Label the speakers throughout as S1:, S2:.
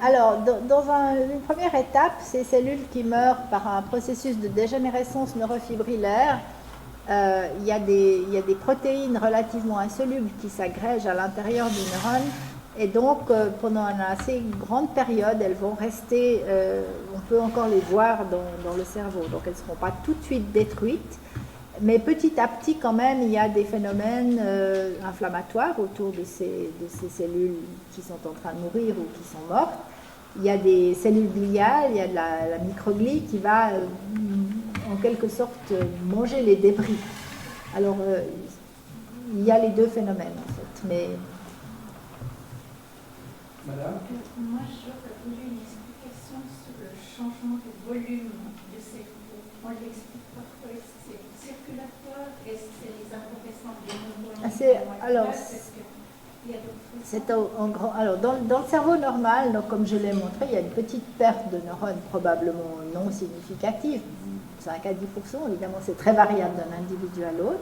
S1: Alors, une première étape, ces cellules qui meurent par un processus de dégénérescence neurofibrillaire, il y a des protéines relativement insolubles qui s'agrègent à l'intérieur du neurone, et donc pendant une assez grande période, elles vont rester, on peut encore les voir dans le cerveau, donc elles ne seront pas tout de suite détruites, mais petit à petit quand même, il y a des phénomènes inflammatoires autour de ces cellules qui sont en train de mourir ou qui sont mortes. Il y a des cellules gliales, il y a de la microglie qui va en quelque sorte manger les débris. Alors, il y a les deux phénomènes en fait. Mais...
S2: Madame ?
S3: Moi, j'aurais voulu une explication sur le changement de volume de ces groupes. On l'explique parfois, est-ce que c'est circulatoire, est-ce que c'est les arborescents des neurones?
S1: Alors, alors dans le cerveau normal, donc, comme je l'ai montré, il y a une petite perte de neurones probablement non significative, 5 à 10%, évidemment c'est très variable d'un individu à l'autre.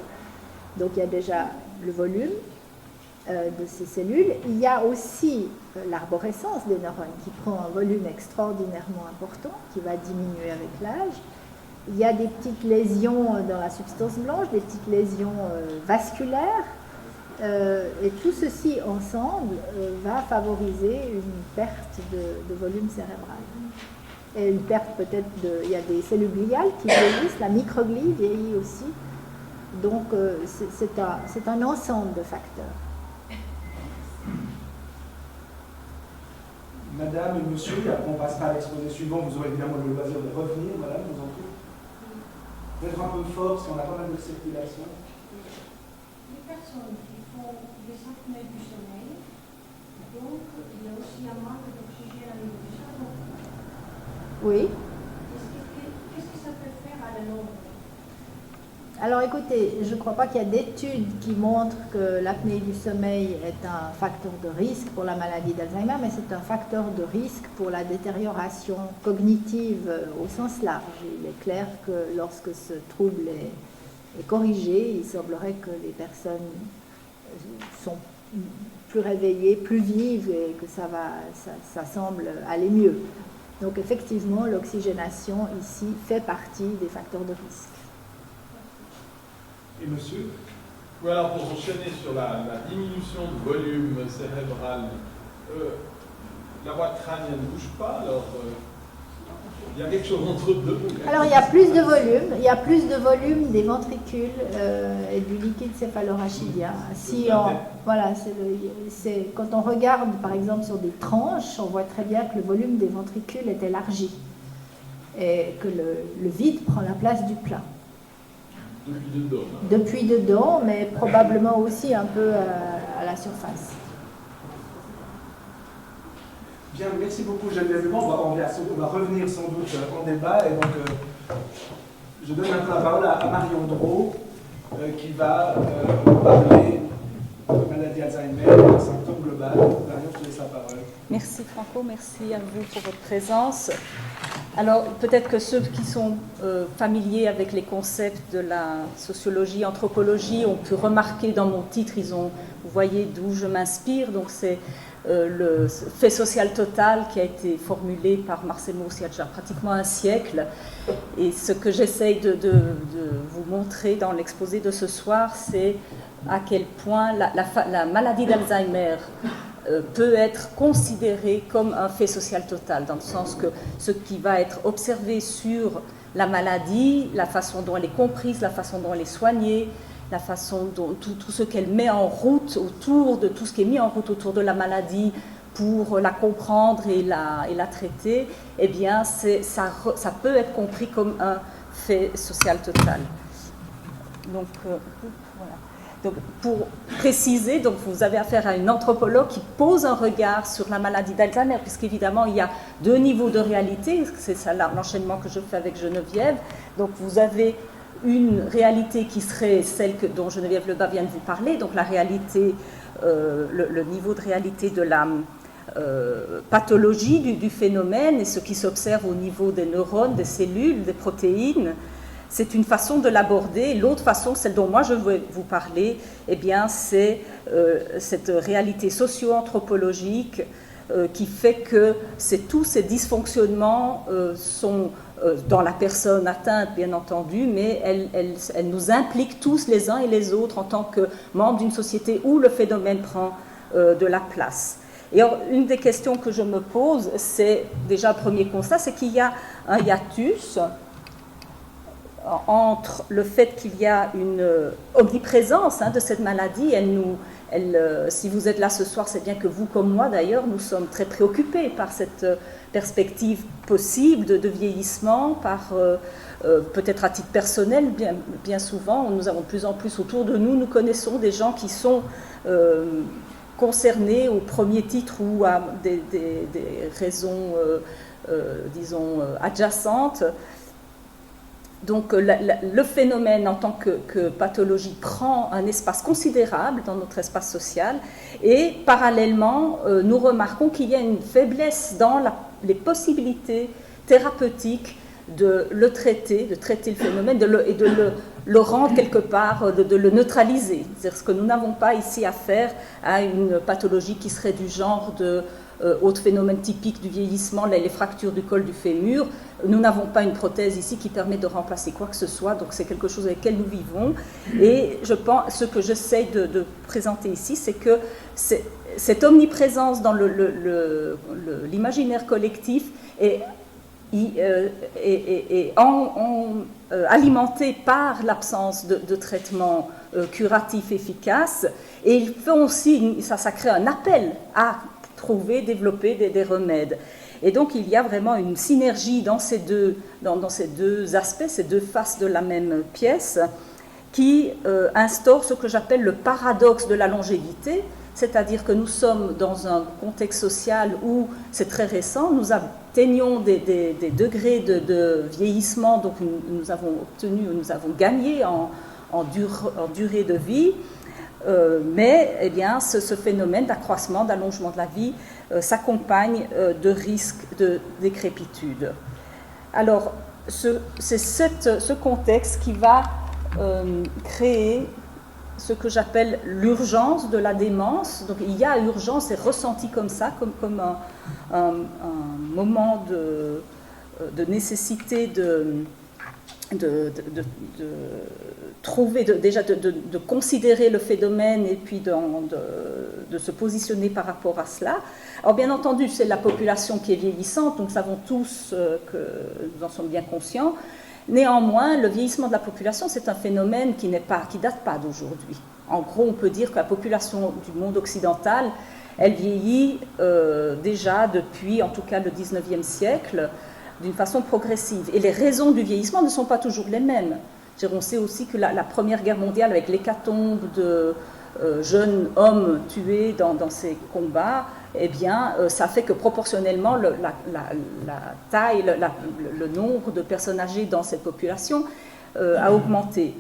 S1: Donc il y a déjà le volume de ces cellules. Il y a aussi l'arborescence des neurones qui prend un volume extraordinairement important, qui va diminuer avec l'âge. Il y a des petites lésions dans la substance blanche, des petites lésions vasculaires. Et tout ceci ensemble va favoriser une perte de volume cérébral. Et une perte peut-être il y a des cellules gliales qui vieillissent, la microglie vieillit aussi. Donc c'est un ensemble de facteurs.
S2: Madame et monsieur, et après on passera à l'exposé suivant, vous aurez évidemment le loisir de revenir, madame, je vous en prie. Peut-être un peu fort, parce qu'on a pas mal de circulation.
S3: Les personnes qui font des apnées du sommeil, donc il y a aussi un manque d'oxygène à niveau du cerveau.
S1: Oui.
S3: Qu'est-ce que ça peut faire à la longue?
S1: Alors écoutez, je ne crois pas qu'il y a d'études qui montrent que l'apnée du sommeil est un facteur de risque pour la maladie d'Alzheimer, mais c'est un facteur de risque pour la détérioration cognitive au sens large. Il est clair que lorsque ce trouble est corrigé, il semblerait que les personnes sont plus réveillées, plus vives et que ça semble aller mieux. Donc effectivement, l'oxygénation ici fait partie des facteurs de risque.
S2: Et monsieur?
S4: Oui, alors pour enchaîner sur la diminution de volume cérébral, la voie crânienne ne bouge pas, alors il y a quelque chose entre deux.
S1: Alors il y a plus de volume des ventricules et du liquide céphalorachidien. Quand on regarde par exemple sur des tranches, on voit très bien que le volume des ventricules est élargi et que le vide prend la place du plein. Depuis dedans, mais probablement aussi un peu à la surface.
S2: Bien, merci beaucoup Geneviève. On va revenir sans doute en débat. Et donc, je donne maintenant la parole à Marion Drault, qui va parler de maladie Alzheimer, un symptôme global. Marion, je te laisse la parole.
S5: Merci Franco, merci à vous pour votre présence. Alors peut-être que ceux qui sont familiers avec les concepts de la sociologie, anthropologie ont pu remarquer dans mon titre, vous voyez d'où je m'inspire, donc c'est le fait social total qui a été formulé par Marcel Mauss il y a déjà pratiquement un siècle. Et ce que j'essaye de vous montrer dans l'exposé de ce soir, c'est à quel point la maladie d'Alzheimer peut être considérée comme un fait social total, dans le sens que ce qui va être observé sur la maladie, la façon dont elle est comprise, la façon dont elle est soignée, la façon dont tout ce qu'elle met en route autour de tout ce qui est mis en route autour de la maladie pour la comprendre et la traiter, eh bien ça peut être compris comme un fait social total. Donc voilà. Donc, pour préciser, donc vous avez affaire à une anthropologue qui pose un regard sur la maladie d'Alzheimer, puisqu'évidemment il y a deux niveaux de réalité, c'est ça l'enchaînement que je fais avec Geneviève. Donc vous avez une réalité qui serait celle dont Geneviève Lebas vient de vous parler, donc la réalité, le niveau de réalité de la pathologie du phénomène et ce qui s'observe au niveau des neurones, des cellules, des protéines. C'est une façon de l'aborder. L'autre façon, celle dont moi je veux vous parler, eh bien, c'est cette réalité socio-anthropologique qui fait que tous ces dysfonctionnements sont dans la personne atteinte, bien entendu, mais elle nous implique tous les uns et les autres en tant que membres d'une société où le phénomène prend de la place. Et alors, une des questions que je me pose, c'est déjà le premier constat, c'est qu'il y a un hiatus entre le fait qu'il y a une omniprésence de cette maladie. Si vous êtes là ce soir, c'est bien que vous comme moi d'ailleurs, nous sommes très préoccupés par cette perspective possible de vieillissement, par peut-être à titre personnel, bien souvent, nous avons de plus en plus autour de nous, nous connaissons des gens qui sont concernés au premier titre ou à des raisons, disons, adjacentes. Donc le phénomène en tant que pathologie prend un espace considérable dans notre espace social et parallèlement nous remarquons qu'il y a une faiblesse dans les possibilités thérapeutiques de le traiter, le phénomène et de le rendre quelque part, de le neutraliser. C'est-à-dire que nous n'avons pas ici affaire à une pathologie qui serait du genre de autre phénomène typique du vieillissement, les fractures du col du fémur. Nous n'avons pas une prothèse ici qui permet de remplacer quoi que ce soit, donc c'est quelque chose avec lequel nous vivons. Et je pense, ce que j'essaie de présenter ici, c'est que cette omniprésence dans l'imaginaire collectif est alimentée par l'absence de traitement curatif efficace. Et il fait aussi, ça crée un appel à développer des remèdes. Et donc il y a vraiment une synergie dans ces deux aspects, ces deux faces de la même pièce, qui instaure ce que j'appelle le paradoxe de la longévité, c'est-à-dire que nous sommes dans un contexte social où c'est très récent, nous atteignons des degrés de vieillissement, donc nous avons gagné en durée de vie. Mais eh bien, ce phénomène d'accroissement, d'allongement de la vie s'accompagne de risques de décrépitude. Alors, c'est ce contexte qui va créer ce que j'appelle l'urgence de la démence. Donc, il y a urgence, c'est ressenti comme ça, comme un moment de nécessité de trouver, déjà de considérer le phénomène et puis de se positionner par rapport à cela. Alors bien entendu, c'est la population qui est vieillissante, nous savons tous que nous en sommes bien conscients. Néanmoins, le vieillissement de la population, c'est un phénomène qui date pas d'aujourd'hui. En gros, on peut dire que la population du monde occidental, elle vieillit déjà depuis, en tout cas, le 19e siècle, d'une façon progressive. Et les raisons du vieillissement ne sont pas toujours les mêmes. On sait aussi que la Première Guerre mondiale, avec l'hécatombe de jeunes hommes tués dans ces combats, eh bien, ça fait que proportionnellement, la taille, le nombre de personnes âgées dans cette population a augmenté.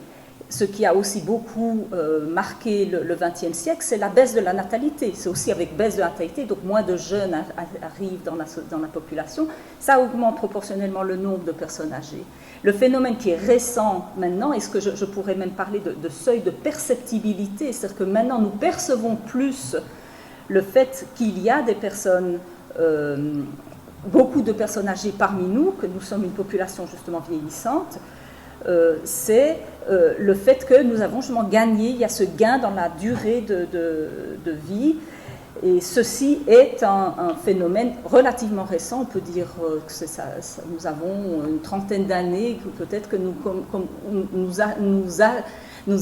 S5: Ce qui a aussi beaucoup marqué le XXe siècle, c'est la baisse de la natalité. C'est aussi avec baisse de la natalité, donc moins de jeunes arrivent dans la population. Ça augmente proportionnellement le nombre de personnes âgées. Le phénomène qui est récent maintenant, est-ce que je pourrais même parler de seuil de perceptibilité, c'est-à-dire que maintenant nous percevons plus le fait qu'il y a des personnes, beaucoup de personnes âgées parmi nous, que nous sommes une population justement vieillissante, c'est le fait que nous avons justement gagné, il y a ce gain dans la durée de vie, et ceci est un phénomène relativement récent, on peut dire que nous avons une trentaine d'années, peut-être que nous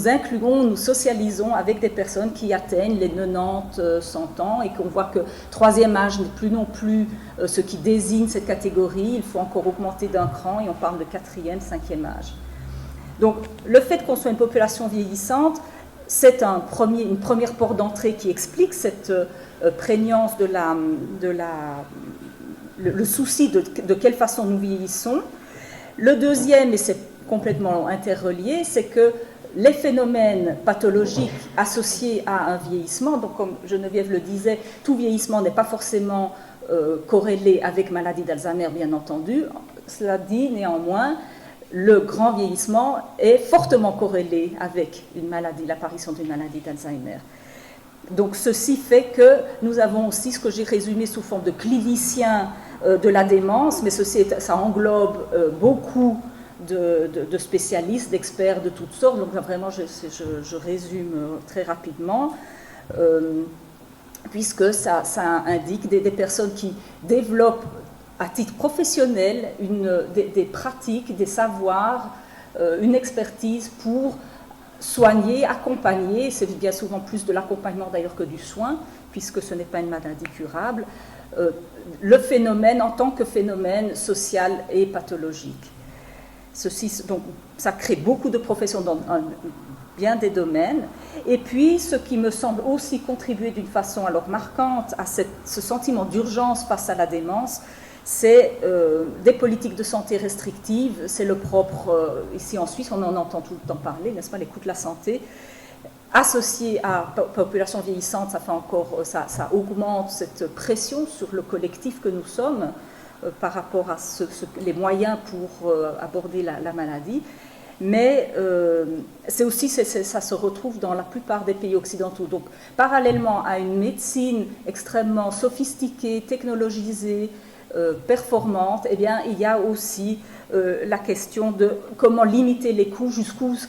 S5: incluons, nous socialisons avec des personnes qui atteignent les 90, 100 ans et qu'on voit que troisième âge n'est plus non plus ce qui désigne cette catégorie, il faut encore augmenter d'un cran et on parle de quatrième, cinquième âge. Donc le fait qu'on soit une population vieillissante, c'est une première porte d'entrée qui explique cette prégnance le souci de quelle façon nous vieillissons. Le deuxième, et c'est complètement interrelié, c'est que les phénomènes pathologiques associés à un vieillissement, donc comme Geneviève le disait, tout vieillissement n'est pas forcément corrélé avec maladie d'Alzheimer, bien entendu. Cela dit, néanmoins, le grand vieillissement est fortement corrélé avec l'apparition d'une maladie d'Alzheimer. Donc ceci fait que nous avons aussi ce que j'ai résumé sous forme de clinicien de la démence, mais ça englobe beaucoup de spécialistes, d'experts de toutes sortes. Donc vraiment, je résume très rapidement, puisque ça indique des personnes qui développent à titre professionnel des pratiques, des savoirs, une expertise pour soigner, accompagner, c'est bien souvent plus de l'accompagnement d'ailleurs que du soin, puisque ce n'est pas une maladie curable, le phénomène en tant que phénomène social et pathologique. Donc, ça crée beaucoup de professions dans bien des domaines. Et puis, ce qui me semble aussi contribuer d'une façon alors marquante à ce sentiment d'urgence face à la démence, c'est des politiques de santé restrictives. C'est le propre, ici en Suisse, on en entend tout le temps parler, n'est-ce pas, les coûts de la santé. Associé à la population vieillissante, ça augmente cette pression sur le collectif que nous sommes par rapport à les moyens pour aborder la maladie. Mais c'est aussi, ça se retrouve dans la plupart des pays occidentaux. Donc, parallèlement à une médecine extrêmement sophistiquée, technologisée, performante, eh bien, il y a aussi la question de comment limiter les coûts,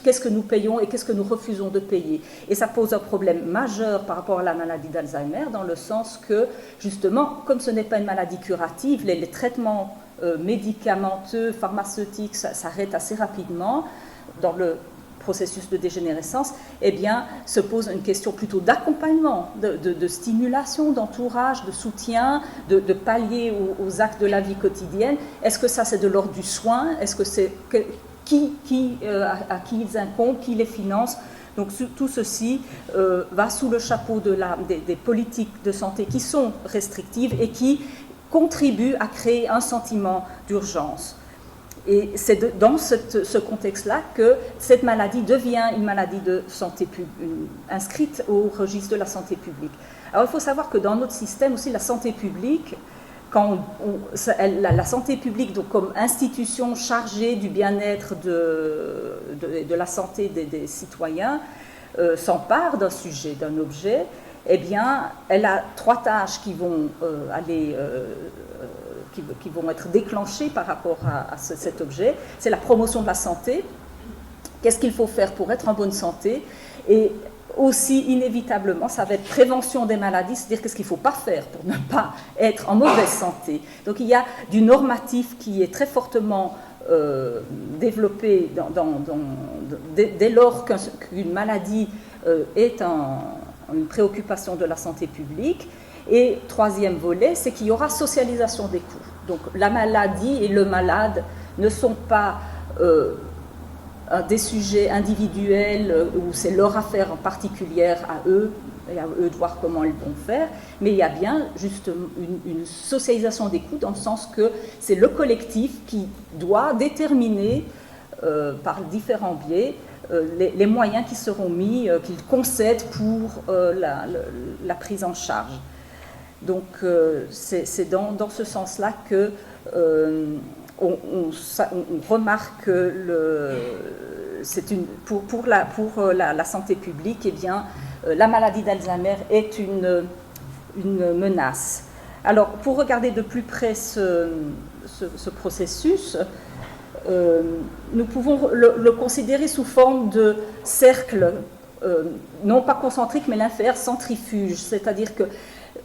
S5: qu'est-ce que nous payons et qu'est-ce que nous refusons de payer. Et ça pose un problème majeur par rapport à la maladie d'Alzheimer, dans le sens que, justement, comme ce n'est pas une maladie curative, les traitements médicamenteux, pharmaceutiques s'arrêtent assez rapidement dans le processus de dégénérescence, eh bien, se pose une question plutôt d'accompagnement, de stimulation, d'entourage, de soutien, de pallier aux actes de la vie quotidienne. Est-ce que ça, c'est de l'ordre du soin? Est-ce que c'est à qui ils incombent, qui les finance? Donc, tout ceci va sous le chapeau des politiques de santé qui sont restrictives et qui contribuent à créer un sentiment d'urgence. Et c'est dans ce contexte-là que cette maladie devient une maladie de santé publique, inscrite au registre de la santé publique. Alors il faut savoir que dans notre système aussi, la santé publique, la santé publique donc, comme institution chargée du bien-être de la santé des citoyens, s'empare d'un sujet, d'un objet, eh bien, elle a 3 tâches qui vont qui vont être déclenchées par rapport à cet objet. C'est la promotion de la santé. Qu'est-ce qu'il faut faire pour être en bonne santé? Et aussi, inévitablement, ça va être prévention des maladies, c'est-à-dire qu'est-ce qu'il ne faut pas faire pour ne pas être en mauvaise santé. Donc, il y a du normatif qui est très fortement développé dès lors qu'une maladie est une préoccupation de la santé publique. Et 3e volet, c'est qu'il y aura socialisation des coûts. Donc la maladie et le malade ne sont pas des sujets individuels où c'est leur affaire en particulière à eux, et à eux de voir comment ils vont faire, mais il y a bien juste une socialisation des coûts dans le sens que c'est le collectif qui doit déterminer par différents biais les moyens qui seront mis, qu'ils concèdent pour la prise en charge. Donc c'est dans ce sens-là que on remarque que pour la santé publique, eh bien, la maladie d'Alzheimer est une menace. Alors, pour regarder de plus près ce processus, nous pouvons le considérer sous forme de cercle, non pas concentrique, mais lymphaire centrifuge, c'est-à-dire que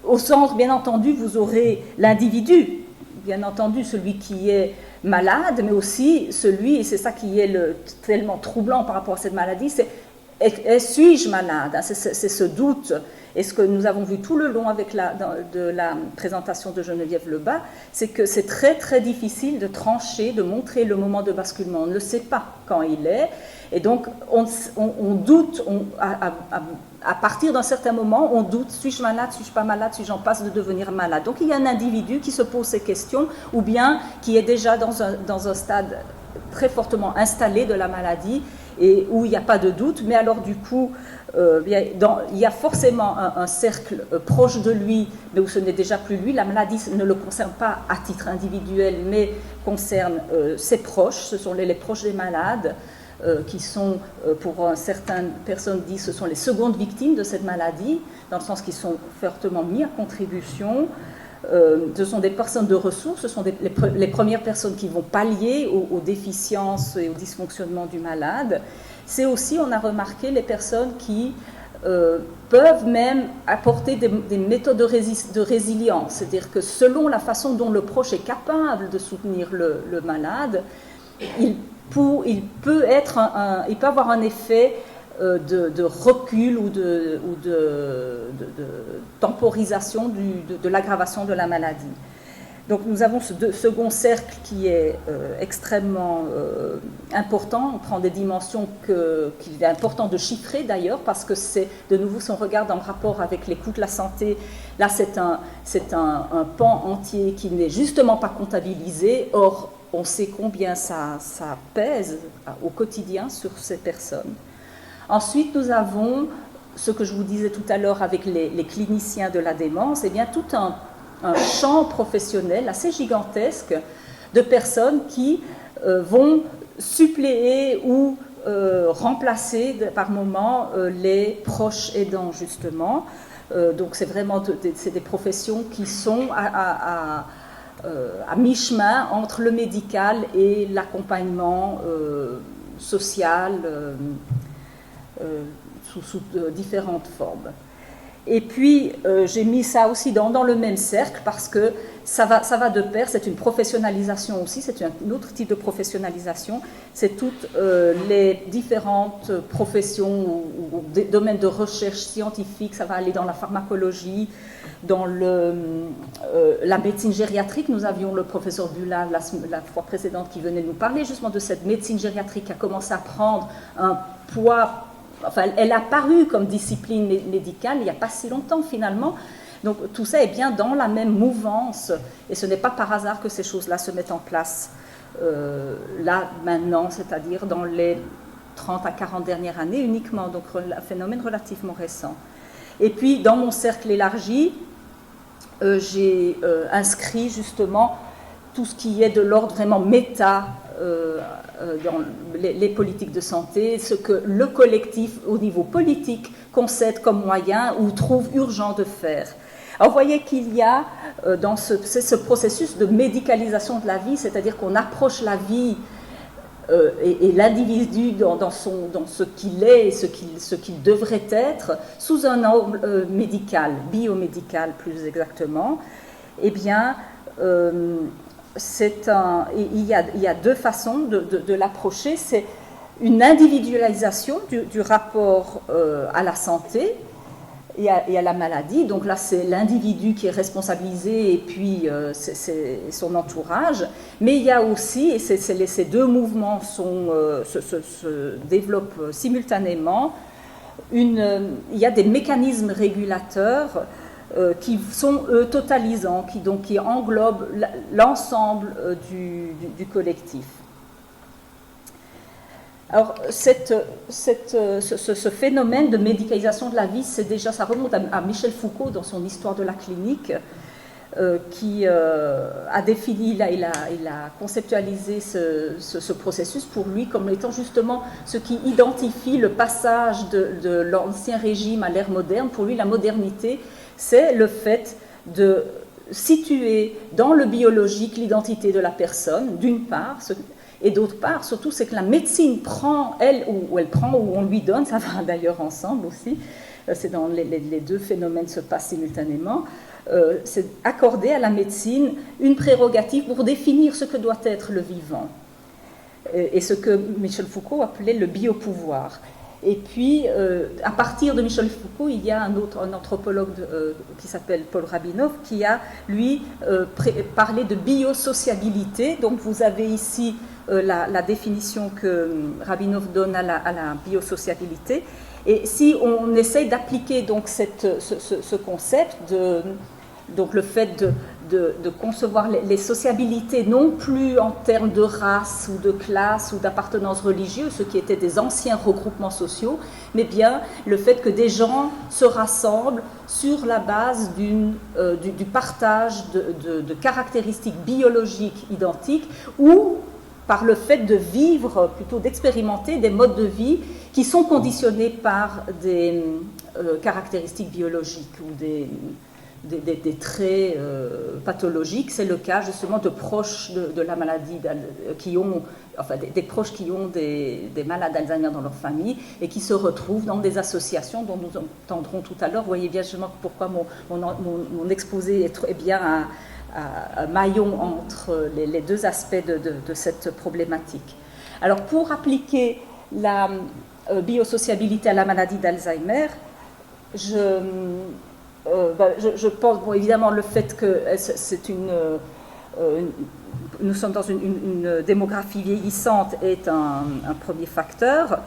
S5: au centre, bien entendu, vous aurez l'individu, bien entendu, celui qui est malade, mais aussi celui, et c'est ça qui est tellement troublant par rapport à cette maladie, c'est suis-je malade? C'est ce doute. Et ce que nous avons vu tout le long avec la présentation de Geneviève Lebas, c'est que c'est très très difficile de trancher, de montrer le moment de basculement. On ne sait pas quand il est. Et donc on doute, à partir d'un certain moment, on doute, suis-je malade, suis-je pas malade, suis-je en passe de devenir malade? Donc il y a un individu qui se pose ces questions, ou bien qui est déjà dans un stade très fortement installé de la maladie, et où il n'y a pas de doute, mais alors du coup, il y a forcément un cercle proche de lui, mais où ce n'est déjà plus lui. La maladie ne le concerne pas à titre individuel, mais concerne ses proches, ce sont les proches des malades, qui sont, pour certaines personnes disent, ce sont les secondes victimes de cette maladie, dans le sens qu'ils sont fortement mis à contribution. Ce sont des personnes de ressources, ce sont les premières personnes qui vont pallier aux déficiences et aux dysfonctionnements du malade. C'est aussi, on a remarqué, les personnes qui peuvent même apporter des méthodes de résilience, c'est-à-dire que selon la façon dont le proche est capable de soutenir le malade, il peut avoir un effet de recul ou de temporisation de l'aggravation de la maladie. Donc nous avons ce second cercle qui est extrêmement important, on prend des dimensions qu'il est important de chiffrer d'ailleurs, parce que c'est, de nouveau, si on regarde en rapport avec les coûts de la santé, là c'est un pan entier qui n'est justement pas comptabilisé, or on sait combien ça pèse au quotidien sur ces personnes. Ensuite, nous avons ce que je vous disais tout à l'heure avec les cliniciens de la démence, eh bien tout un champ professionnel assez gigantesque de personnes qui vont suppléer ou remplacer par moments les proches aidants, justement. Donc c'est vraiment c'est des professions qui sont à mi-chemin entre le médical et l'accompagnement social sous différentes formes. Et puis, j'ai mis ça aussi dans le même cercle parce que ça va de pair, c'est une professionnalisation aussi, c'est un autre type de professionnalisation, c'est toutes les différentes professions ou des domaines de recherche scientifique, ça va aller dans la pharmacologie, dans la médecine gériatrique. Nous avions le professeur Bulla la fois précédente qui venait nous parler justement de cette médecine gériatrique qui a commencé à prendre un poids. Enfin, elle a apparu comme discipline médicale il n'y a pas si longtemps finalement. Donc tout ça est bien dans la même mouvance et ce n'est pas par hasard que ces choses-là se mettent en place là maintenant, c'est-à-dire dans les 30 à 40 dernières années uniquement, donc un phénomène relativement récent. Et puis dans mon cercle élargi, j'ai inscrit justement tout ce qui est de l'ordre vraiment méta dans les politiques de santé, ce que le collectif au niveau politique concède comme moyen ou trouve urgent de faire. Alors vous voyez qu'il y a dans ce processus de médicalisation de la vie, c'est-à-dire qu'on approche la vie et l'individu dans ce qu'il est et ce qu'il devrait être sous un angle médical, biomédical plus exactement, eh bien il y a deux façons de l'approcher. C'est une individualisation du rapport à la santé et à la maladie. Donc là, c'est l'individu qui est responsabilisé et puis c'est son entourage. Mais il y a aussi, et ces deux mouvements se développent simultanément, il y a des mécanismes régulateurs qui sont totalisants, qui englobent l'ensemble du collectif. Alors, ce phénomène de médicalisation de la vie, ça remonte à Michel Foucault dans son Histoire de la clinique, qui a défini, il a conceptualisé ce processus pour lui comme étant justement ce qui identifie le passage de l'ancien régime à l'ère moderne. Pour lui, la modernité, c'est le fait de situer dans le biologique l'identité de la personne, d'une part, et d'autre part, surtout, c'est que la médecine prend, ou on lui donne, ça va d'ailleurs ensemble aussi, c'est dans les deux phénomènes se passent simultanément, c'est accorder à la médecine une prérogative pour définir ce que doit être le vivant, et ce que Michel Foucault appelait le biopouvoir. Et puis, à partir de Michel Foucault, il y a un anthropologue qui s'appelle Paul Rabinow, qui a, lui, parlé de biosociabilité. Donc, vous avez ici la définition que Rabinow donne à la biosociabilité. Et si on essaye d'appliquer donc ce concept, donc le fait de concevoir les sociabilités non plus en termes de race ou de classe ou d'appartenance religieuse, ce qui étaient des anciens regroupements sociaux, mais bien le fait que des gens se rassemblent sur la base du partage de caractéristiques biologiques identiques ou par le fait de vivre, plutôt d'expérimenter des modes de vie qui sont conditionnés par des caractéristiques biologiques ou des traits pathologiques. C'est le cas justement de proches de la maladie, qui ont, enfin des proches qui ont des malades d'Alzheimer dans leur famille et qui se retrouvent dans des associations dont nous entendrons tout à l'heure. Vous voyez bien justement pourquoi mon exposé est bien un maillon entre les deux aspects de cette problématique. Alors pour appliquer la biosociabilité à la maladie d'Alzheimer, je pense, bon, évidemment, le fait que nous sommes dans une démographie vieillissante est un premier facteur.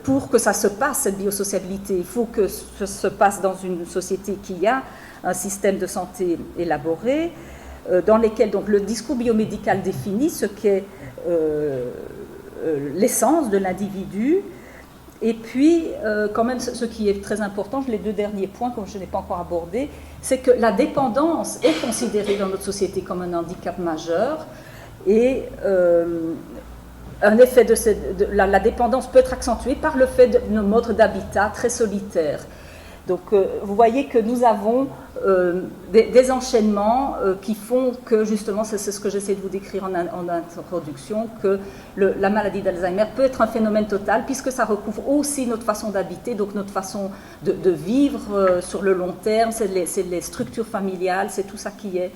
S5: Pour que ça se passe, cette biosociabilité, il faut que ça se passe dans une société qui a un système de santé élaboré, dans lequel donc, le discours biomédical définit ce qu'est l'essence de l'individu. Et puis, quand même, ce qui est très important, les deux derniers points, comme je n'ai pas encore abordé, c'est que la dépendance est considérée dans notre société comme un handicap majeur. Et un effet la dépendance peut être accentuée par le fait de nos modes d'habitat très solitaires. Donc, vous voyez que nous avons des enchaînements qui font que, justement, c'est ce que j'essaie de vous décrire en introduction, que la maladie d'Alzheimer peut être un phénomène total, puisque ça recouvre aussi notre façon d'habiter, donc notre façon de vivre sur le long terme, c'est les structures familiales, c'est tout ça qui est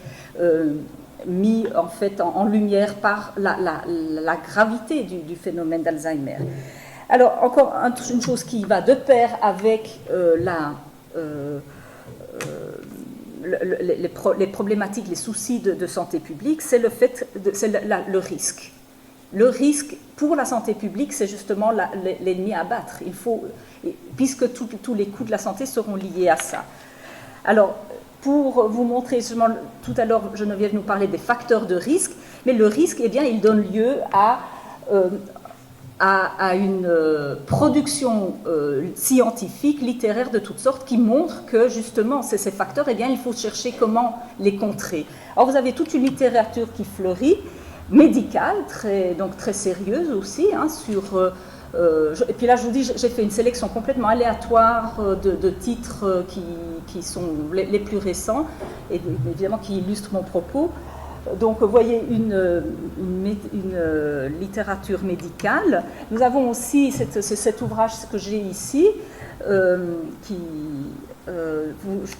S5: mis en fait en lumière par la gravité du phénomène d'Alzheimer. Alors, encore une chose qui va de pair avec les problématiques, les soucis de santé publique, c'est le risque. Le risque pour la santé publique, c'est justement l'ennemi à abattre. Puisque tous les coûts de la santé seront liés à ça. Alors, pour vous montrer, tout à l'heure, Geneviève nous parlait des facteurs de risque, mais le risque, eh bien, il donne lieu à une production scientifique, littéraire de toutes sortes, qui montre que justement ces facteurs, eh bien, il faut chercher comment les contrer. Alors vous avez toute une littérature qui fleurit, médicale, donc très sérieuse aussi, hein, et puis là je vous dis, j'ai fait une sélection complètement aléatoire de titres qui sont les plus récents, et évidemment qui illustrent mon propos. Donc, vous voyez une littérature médicale. Nous avons aussi cet ouvrage que j'ai ici,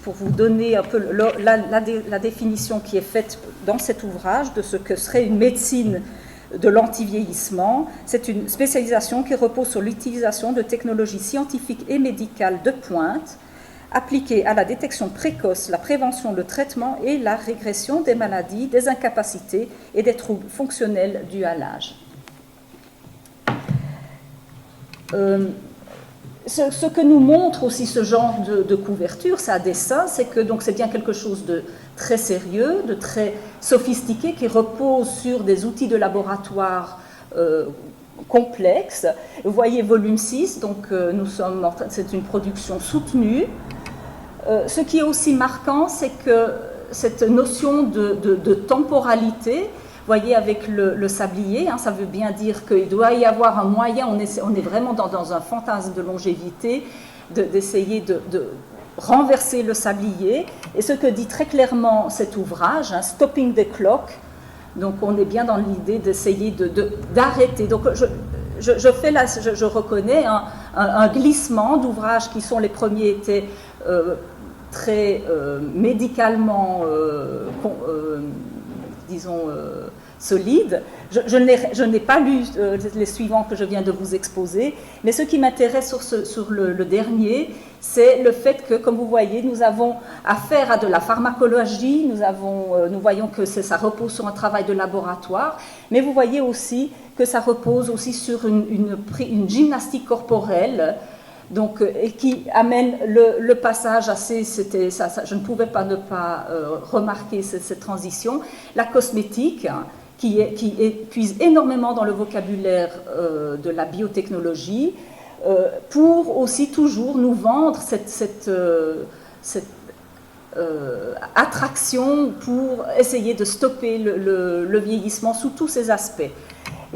S5: pour vous donner un peu la définition qui est faite dans cet ouvrage de ce que serait une médecine de l'antivieillissement. C'est une spécialisation qui repose sur l'utilisation de technologies scientifiques et médicales de pointe, appliquée à la détection précoce, la prévention, le traitement et la régression des maladies, des incapacités et des troubles fonctionnels dus à l'âge. Ce que nous montre aussi ce genre de couverture, c'est à dessein, c'est que donc c'est bien quelque chose de très sérieux, de très sophistiqué, qui repose sur des outils de laboratoire complexes. Vous voyez volume 6, donc c'est une production soutenue. Ce qui est aussi marquant, c'est que cette notion de temporalité, vous voyez avec le sablier, hein, ça veut bien dire qu'il doit y avoir un moyen, on est vraiment dans un fantasme de longévité, d'essayer de renverser le sablier. Et ce que dit très clairement cet ouvrage, hein, Stopping the Clock, donc on est bien dans l'idée d'essayer d'arrêter. Donc je reconnais un glissement d'ouvrages qui sont les premiers étaient très médicalement, disons, solides. Je n'ai pas lu les suivants que je viens de vous exposer, mais ce qui m'intéresse sur le dernier, c'est le fait que, comme vous voyez, nous avons affaire à de la pharmacologie, nous voyons que ça repose sur un travail de laboratoire, mais vous voyez aussi que ça repose aussi sur une gymnastique corporelle, donc, et qui amène le passage assez, je ne pouvais pas ne pas remarquer cette transition, la cosmétique, qui puise énormément dans le vocabulaire de la biotechnologie, pour aussi toujours nous vendre cette attraction pour essayer de stopper le vieillissement sous tous ses aspects.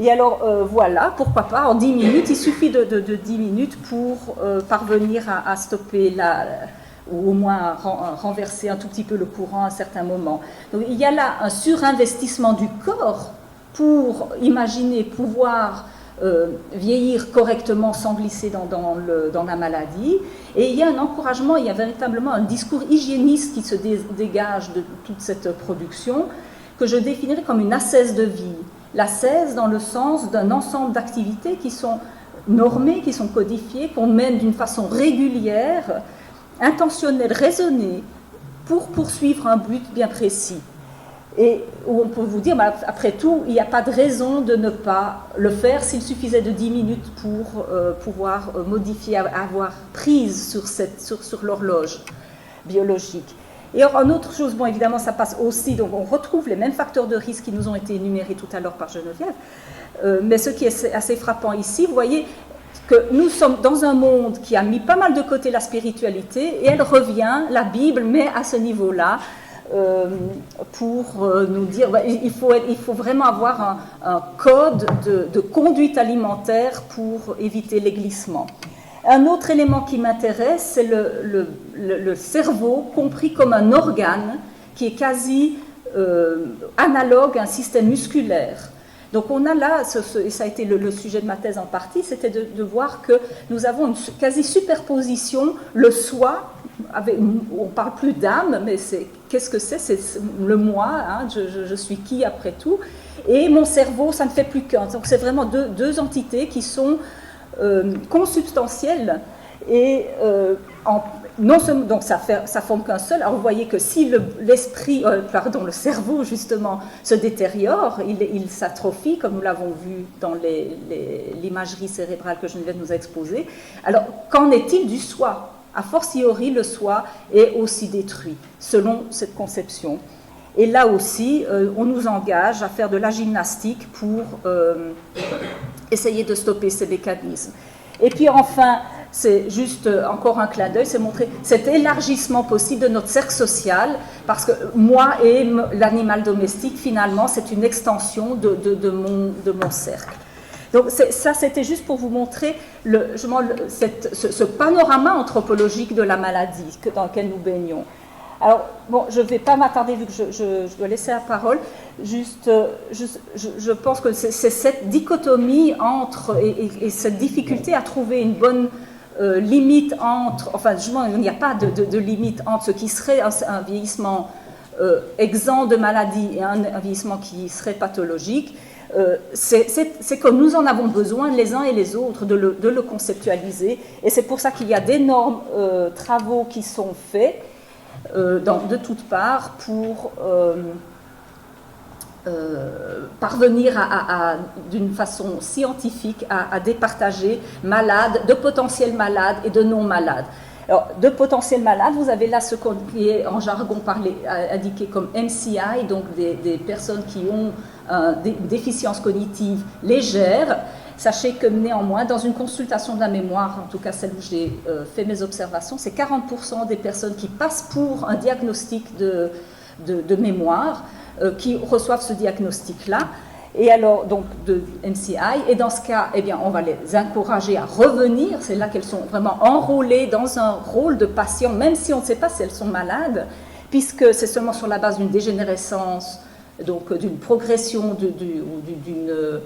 S5: Et alors voilà, pourquoi pas, en 10 minutes, il suffit de 10 minutes pour parvenir à stopper ou au moins renverser un tout petit peu le courant à certains moments. Donc il y a là un surinvestissement du corps pour imaginer pouvoir vieillir correctement sans glisser dans la maladie. Et il y a un encouragement, il y a véritablement un discours hygiéniste qui se dégage de toute cette production, que je définirais comme une ascèse de vie. L'ascèse dans le sens d'un ensemble d'activités qui sont normées, qui sont codifiées, qu'on mène d'une façon régulière, intentionnelle, raisonnée, pour poursuivre un but bien précis. Et où on peut vous dire, après tout, il n'y a pas de raison de ne pas le faire s'il suffisait de 10 minutes pour pouvoir modifier, avoir prise sur l'horloge biologique. Et alors, une autre chose, bon, évidemment, ça passe aussi, donc on retrouve les mêmes facteurs de risque qui nous ont été énumérés tout à l'heure par Geneviève, mais ce qui est assez frappant ici, vous voyez que nous sommes dans un monde qui a mis pas mal de côté la spiritualité, et elle revient, la Bible, mais à ce niveau-là, pour nous dire il faut vraiment avoir un code de conduite alimentaire pour éviter les glissements. Un autre élément qui m'intéresse, c'est le cerveau compris comme un organe qui est quasi analogue à un système musculaire. Donc on a là, et ça a été le sujet de ma thèse en partie, c'était de voir que nous avons une quasi-superposition, le soi, on ne parle plus d'âme, mais qu'est-ce que c'est? C'est le moi, hein, je suis qui après tout, et mon cerveau, ça ne fait plus qu'un. Donc c'est vraiment deux entités qui sont consubstantielles, et non seulement, donc ça forme qu'un seul. Alors vous voyez que si le cerveau justement se détériore, il s'atrophie, comme nous l'avons vu dans l'imagerie cérébrale que Geneviève nous a exposée. Alors qu'en est-il du soi? A fortiori, le soi est aussi détruit, selon cette conception. Et là aussi, on nous engage à faire de la gymnastique pour essayer de stopper ces mécanismes. Et puis enfin, c'est juste encore un clin d'œil, c'est montrer cet élargissement possible de notre cercle social, parce que moi et l'animal domestique, finalement, c'est une extension de mon cercle. Donc ça, c'était juste pour vous montrer ce panorama anthropologique de la maladie dans lequel nous baignons. Alors, bon, je ne vais pas m'attarder vu que je dois laisser la parole. Juste, je pense que c'est cette dichotomie entre et cette difficulté à trouver une bonne limite entre, enfin, il n'y a pas de limite entre ce qui serait un vieillissement exempt de maladie et un vieillissement qui serait pathologique. C'est que nous en avons besoin les uns et les autres de le conceptualiser, et c'est pour ça qu'il y a d'énormes travaux qui sont faits de toutes parts pour parvenir d'une façon scientifique à départager malades, de potentiels malades et de non malades. Alors, de potentiels malades, vous avez là ce qui est en jargon indiqué comme MCI, donc des personnes qui ont des déficiences cognitives légères. Sachez que néanmoins, dans une consultation de la mémoire, en tout cas celle où j'ai fait mes observations, c'est 40% des personnes qui passent pour un diagnostic de mémoire qui reçoivent ce diagnostic-là. Et alors, donc, de MCI, et dans ce cas, eh bien, on va les encourager à revenir, c'est là qu'elles sont vraiment enrôlées dans un rôle de patient, même si on ne sait pas si elles sont malades, puisque c'est seulement sur la base d'une dégénérescence, donc d'une progression, d'une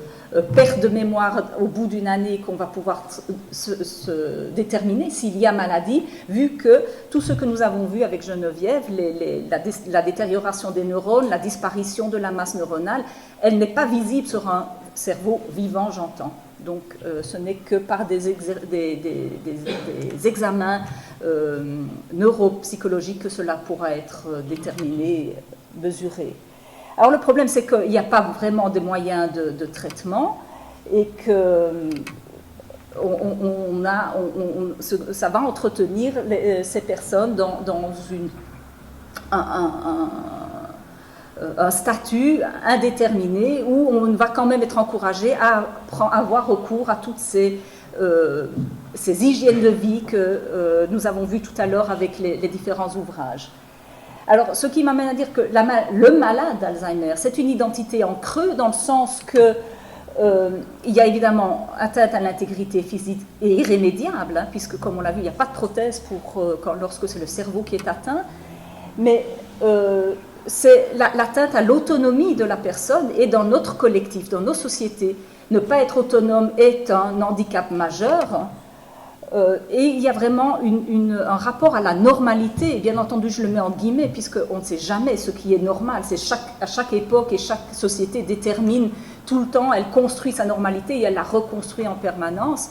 S5: perte de mémoire au bout d'une année qu'on va pouvoir se déterminer s'il y a maladie, vu que tout ce que nous avons vu avec Geneviève, la détérioration des neurones, la disparition de la masse neuronale, elle n'est pas visible sur un cerveau vivant, j'entends. Donc ce n'est que par des examens neuropsychologiques que cela pourra être déterminé, mesuré. Alors le problème, c'est qu'il n'y a pas vraiment de moyens de traitement, et que ça va entretenir ces personnes dans un statut indéterminé où on va quand même être encouragé à avoir recours à toutes ces hygiènes de vie que nous avons vues tout à l'heure avec les différents ouvrages. Alors, ce qui m'amène à dire que le malade d'Alzheimer, c'est une identité en creux, dans le sens que il y a évidemment atteinte à l'intégrité physique et irrémédiable, hein, puisque, comme on l'a vu, il n'y a pas de prothèse lorsque c'est le cerveau qui est atteint, mais c'est l'atteinte à l'autonomie de la personne, et dans notre collectif, dans nos sociétés, ne pas être autonome est un handicap majeur. Et il y a vraiment un rapport à la normalité, et bien entendu je le mets en guillemets, puisqu'on ne sait jamais ce qui est normal, à chaque époque et chaque société détermine tout le temps, elle construit sa normalité et elle la reconstruit en permanence,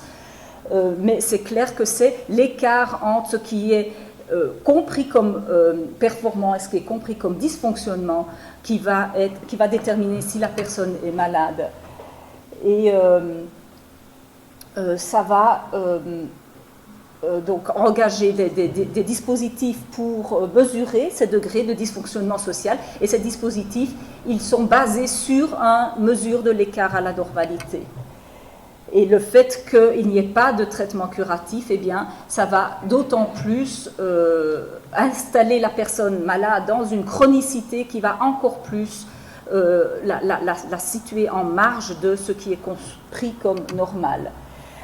S5: mais c'est clair que c'est l'écart entre ce qui est compris comme performant et ce qui est compris comme dysfonctionnement qui va déterminer si la personne est malade. Et ça va donc engager des dispositifs pour mesurer ces degrés de dysfonctionnement social, et ces dispositifs, ils sont basés sur une mesure de l'écart à la normalité. Et le fait qu'il n'y ait pas de traitement curatif, eh bien, ça va d'autant plus installer la personne malade dans une chronicité qui va encore plus la situer en marge de ce qui est compris comme normal.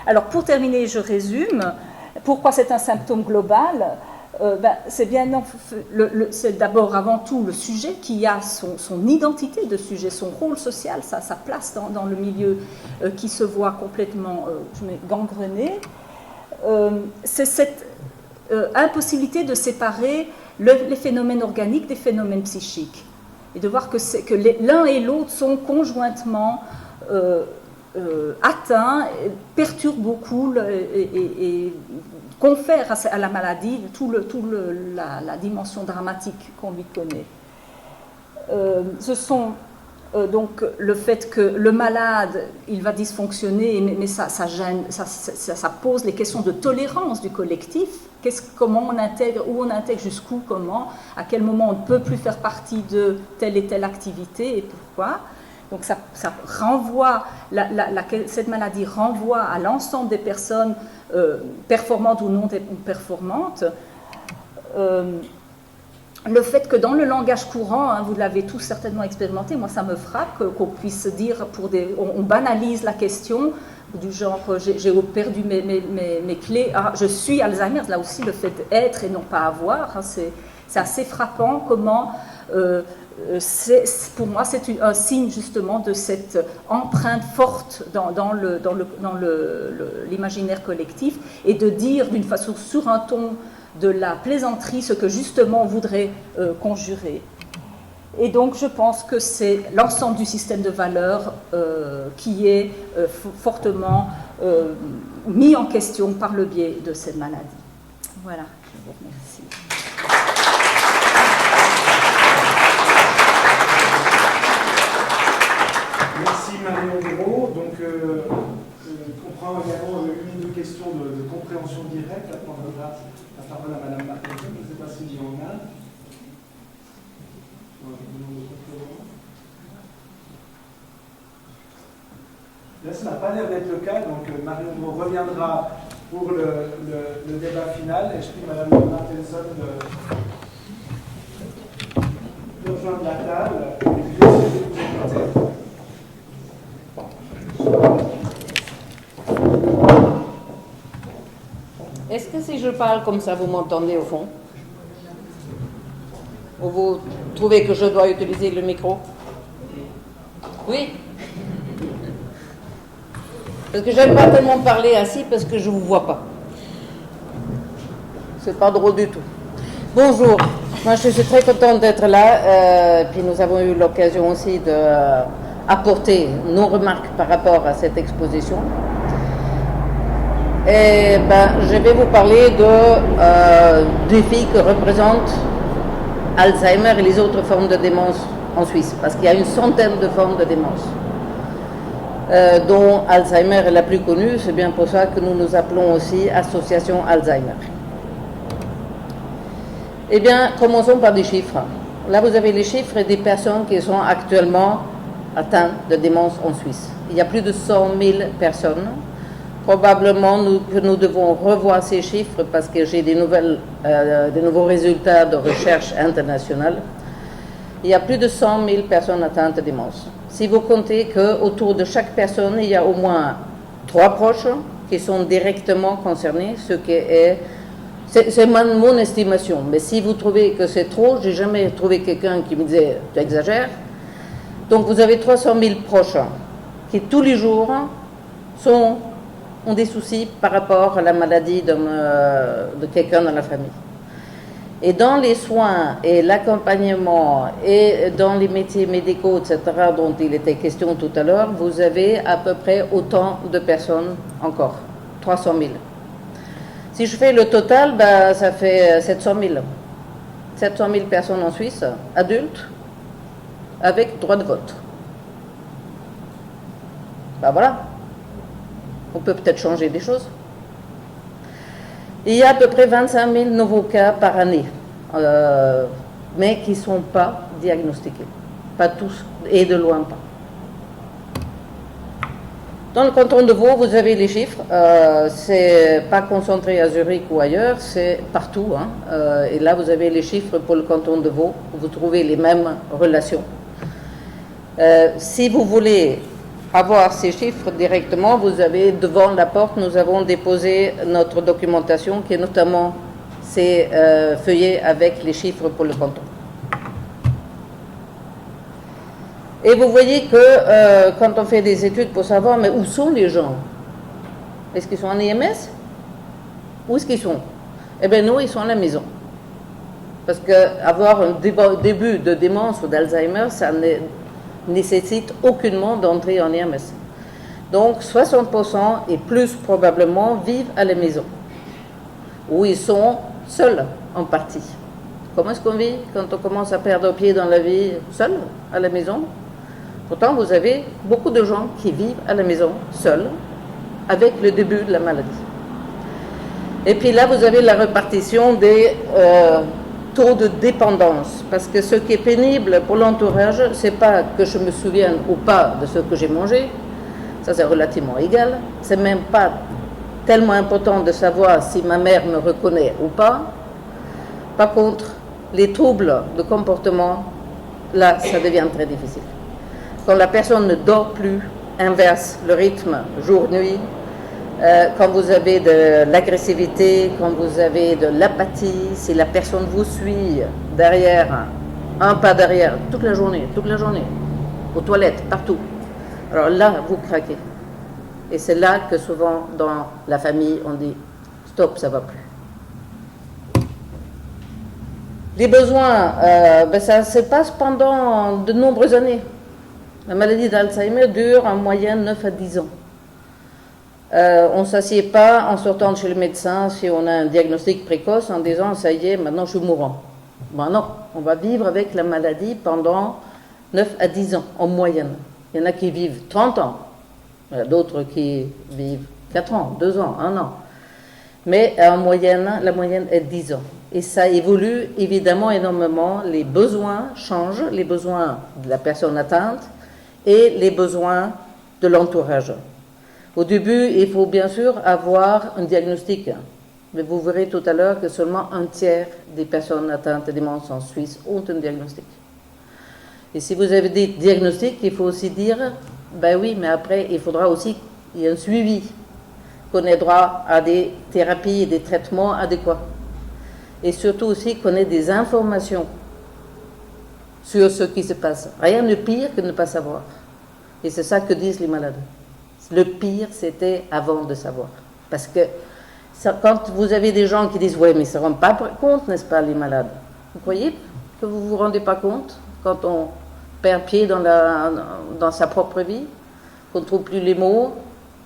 S5: Alors, pour terminer, je résume. Pourquoi c'est un symptôme global? C'est d'abord avant tout le sujet qui a son identité de sujet, son rôle social, sa place dans le milieu qui se voit complètement gangrené. C'est cette impossibilité de séparer les phénomènes organiques des phénomènes psychiques, et de voir que l'un et l'autre sont conjointement atteints, perturbent beaucoup et confèrent à la maladie la dimension dramatique qu'on lui connaît. Ce sont donc le fait que le malade, il va dysfonctionner, mais ça gêne, ça pose les questions de tolérance du collectif. Comment on intègre, où on intègre, jusqu'où, comment, à quel moment on ne peut plus faire partie de telle et telle activité et pourquoi. Donc ça renvoie, cette maladie renvoie à l'ensemble des personnes performantes ou non performantes. Le fait que dans le langage courant, hein, vous l'avez tous certainement expérimenté, moi ça me frappe qu'on puisse dire, on banalise la question du genre j'ai perdu mes clés, je suis Alzheimer, là aussi le fait d'être et non pas avoir, hein, c'est assez frappant comment... pour moi, c'est un signe justement de cette empreinte forte dans l'imaginaire collectif, et de dire d'une façon sur un ton de la plaisanterie ce que justement on voudrait conjurer. Et donc je pense que c'est l'ensemble du système de valeurs qui est fortement mis en question par le biais de cette maladie. Voilà, je vous remercie.
S2: Merci Marion Gros. Donc, on prend également une question de compréhension directe. La parole à Madame Martin. Je ne sais pas s'il y en a. Là, ça n'a pas l'air d'être le cas. Donc, Marion Gros reviendra pour le débat final. Et je prie Madame Martinson de rejoindre la table. Et puis, je vais vous écouter.
S6: Est-ce que si je parle comme ça, vous m'entendez au fond? Ou vous trouvez que je dois utiliser le micro? Oui? Parce que j'aime pas tellement parler assis parce que je vous vois pas. C'est pas drôle du tout. Bonjour, moi je suis très contente d'être là. Puis nous avons eu l'occasion aussi d'apporter nos remarques par rapport à cette exposition. Et je vais vous parler de défis que représentent Alzheimer et les autres formes de démence en Suisse, parce qu'il y a une centaine de formes de démence, dont Alzheimer est la plus connue. C'est bien pour ça que nous nous appelons aussi Association Alzheimer. Eh bien, commençons par des chiffres. Là, vous avez les chiffres des personnes qui sont actuellement atteintes de démence en Suisse. Il y a plus de 100 000 personnes probablement que nous devons revoir ces chiffres parce que j'ai des nouveaux résultats de recherche internationale. Il y a plus de 100 000 personnes atteintes de démence. Si vous comptez qu'autour de chaque personne, il y a au moins 3 proches qui sont directement concernés, ce qui est... C'est mon estimation, mais si vous trouvez que c'est trop, j'ai jamais trouvé quelqu'un qui me disait « tu exagères ». Donc vous avez 300 000 proches qui tous les jours ont des soucis par rapport à la maladie de quelqu'un dans la famille. Et dans les soins et l'accompagnement et dans les métiers médicaux, etc., dont il était question tout à l'heure, vous avez à peu près autant de personnes encore, 300 000. Si je fais le total, ça fait 700 000. 700 000 personnes en Suisse, adultes, avec droit de vote. Voilà. On peut peut-être changer des choses. Il y a à peu près 25 000 nouveaux cas par année, mais qui ne sont pas diagnostiqués. Pas tous, et de loin pas. Dans le canton de Vaud, vous avez les chiffres. C'est pas concentré à Zurich ou ailleurs, c'est partout. Et là, vous avez les chiffres pour le canton de Vaud. Vous trouvez les mêmes relations. Si vous voulez avoir ces chiffres directement, vous avez devant la porte, nous avons déposé notre documentation qui est notamment ces feuillets avec les chiffres pour le canton. Et vous voyez que quand on fait des études pour savoir, mais où sont les gens? Est-ce qu'ils sont en IMS? Où est-ce qu'ils sont? Eh bien, nous, ils sont à la maison. Parce qu'avoir un début de démence ou d'Alzheimer, ça ne nécessite aucunement d'entrer en IMS. Donc, 60% et plus probablement vivent à la maison, où ils sont seuls en partie. Comment est-ce qu'on vit quand on commence à perdre pied dans la vie seul, à la maison? Pourtant, vous avez beaucoup de gens qui vivent à la maison, seuls, avec le début de la maladie. Et puis là, vous avez la répartition des taux de dépendance. Parce que ce qui est pénible pour l'entourage, c'est pas que je me souvienne ou pas de ce que j'ai mangé. Ça, c'est relativement égal. C'est même pas tellement important de savoir si ma mère me reconnaît ou pas. Par contre, les troubles de comportement, là, ça devient très difficile. Quand la personne ne dort plus, inverse le rythme jour-nuit, quand vous avez de l'agressivité, quand vous avez de l'apathie, si la personne vous suit derrière, un pas derrière, toute la journée, aux toilettes, partout. Alors là, vous craquez. Et c'est là que souvent, dans la famille, on dit « stop, ça ne va plus ». Les besoins, ça se passe pendant de nombreuses années. La maladie d'Alzheimer dure en moyenne 9 à 10 ans. On ne s'assied pas en sortant de chez le médecin si on a un diagnostic précoce en disant « ça y est, maintenant je suis mourant ». Ben non, on va vivre avec la maladie pendant 9 à 10 ans en moyenne. Il y en a qui vivent 30 ans, il y a d'autres qui vivent 4 ans, 2 ans, 1 an. Mais en moyenne, la moyenne est 10 ans. Et ça évolue évidemment énormément. Les besoins changent, les besoins de la personne atteinte et les besoins de l'entourage. Au début, il faut bien sûr avoir un diagnostic. Mais vous verrez tout à l'heure que seulement un tiers des personnes atteintes de démence en Suisse ont un diagnostic. Et si vous avez des diagnostics, il faut aussi dire, ben oui, mais après, il faudra aussi qu'il y ait un suivi, qu'on ait droit à des thérapies et des traitements adéquats. Et surtout aussi qu'on ait des informations sur ce qui se passe. Rien de pire que de ne pas savoir. Et c'est ça que disent les malades. Le pire, c'était avant de savoir. Parce que quand vous avez des gens qui disent « ouais, mais ils ne se rendent pas compte, n'est-ce pas, les malades ?» Vous croyez que vous ne vous rendez pas compte quand on perd pied dans sa propre vie, qu'on ne trouve plus les mots,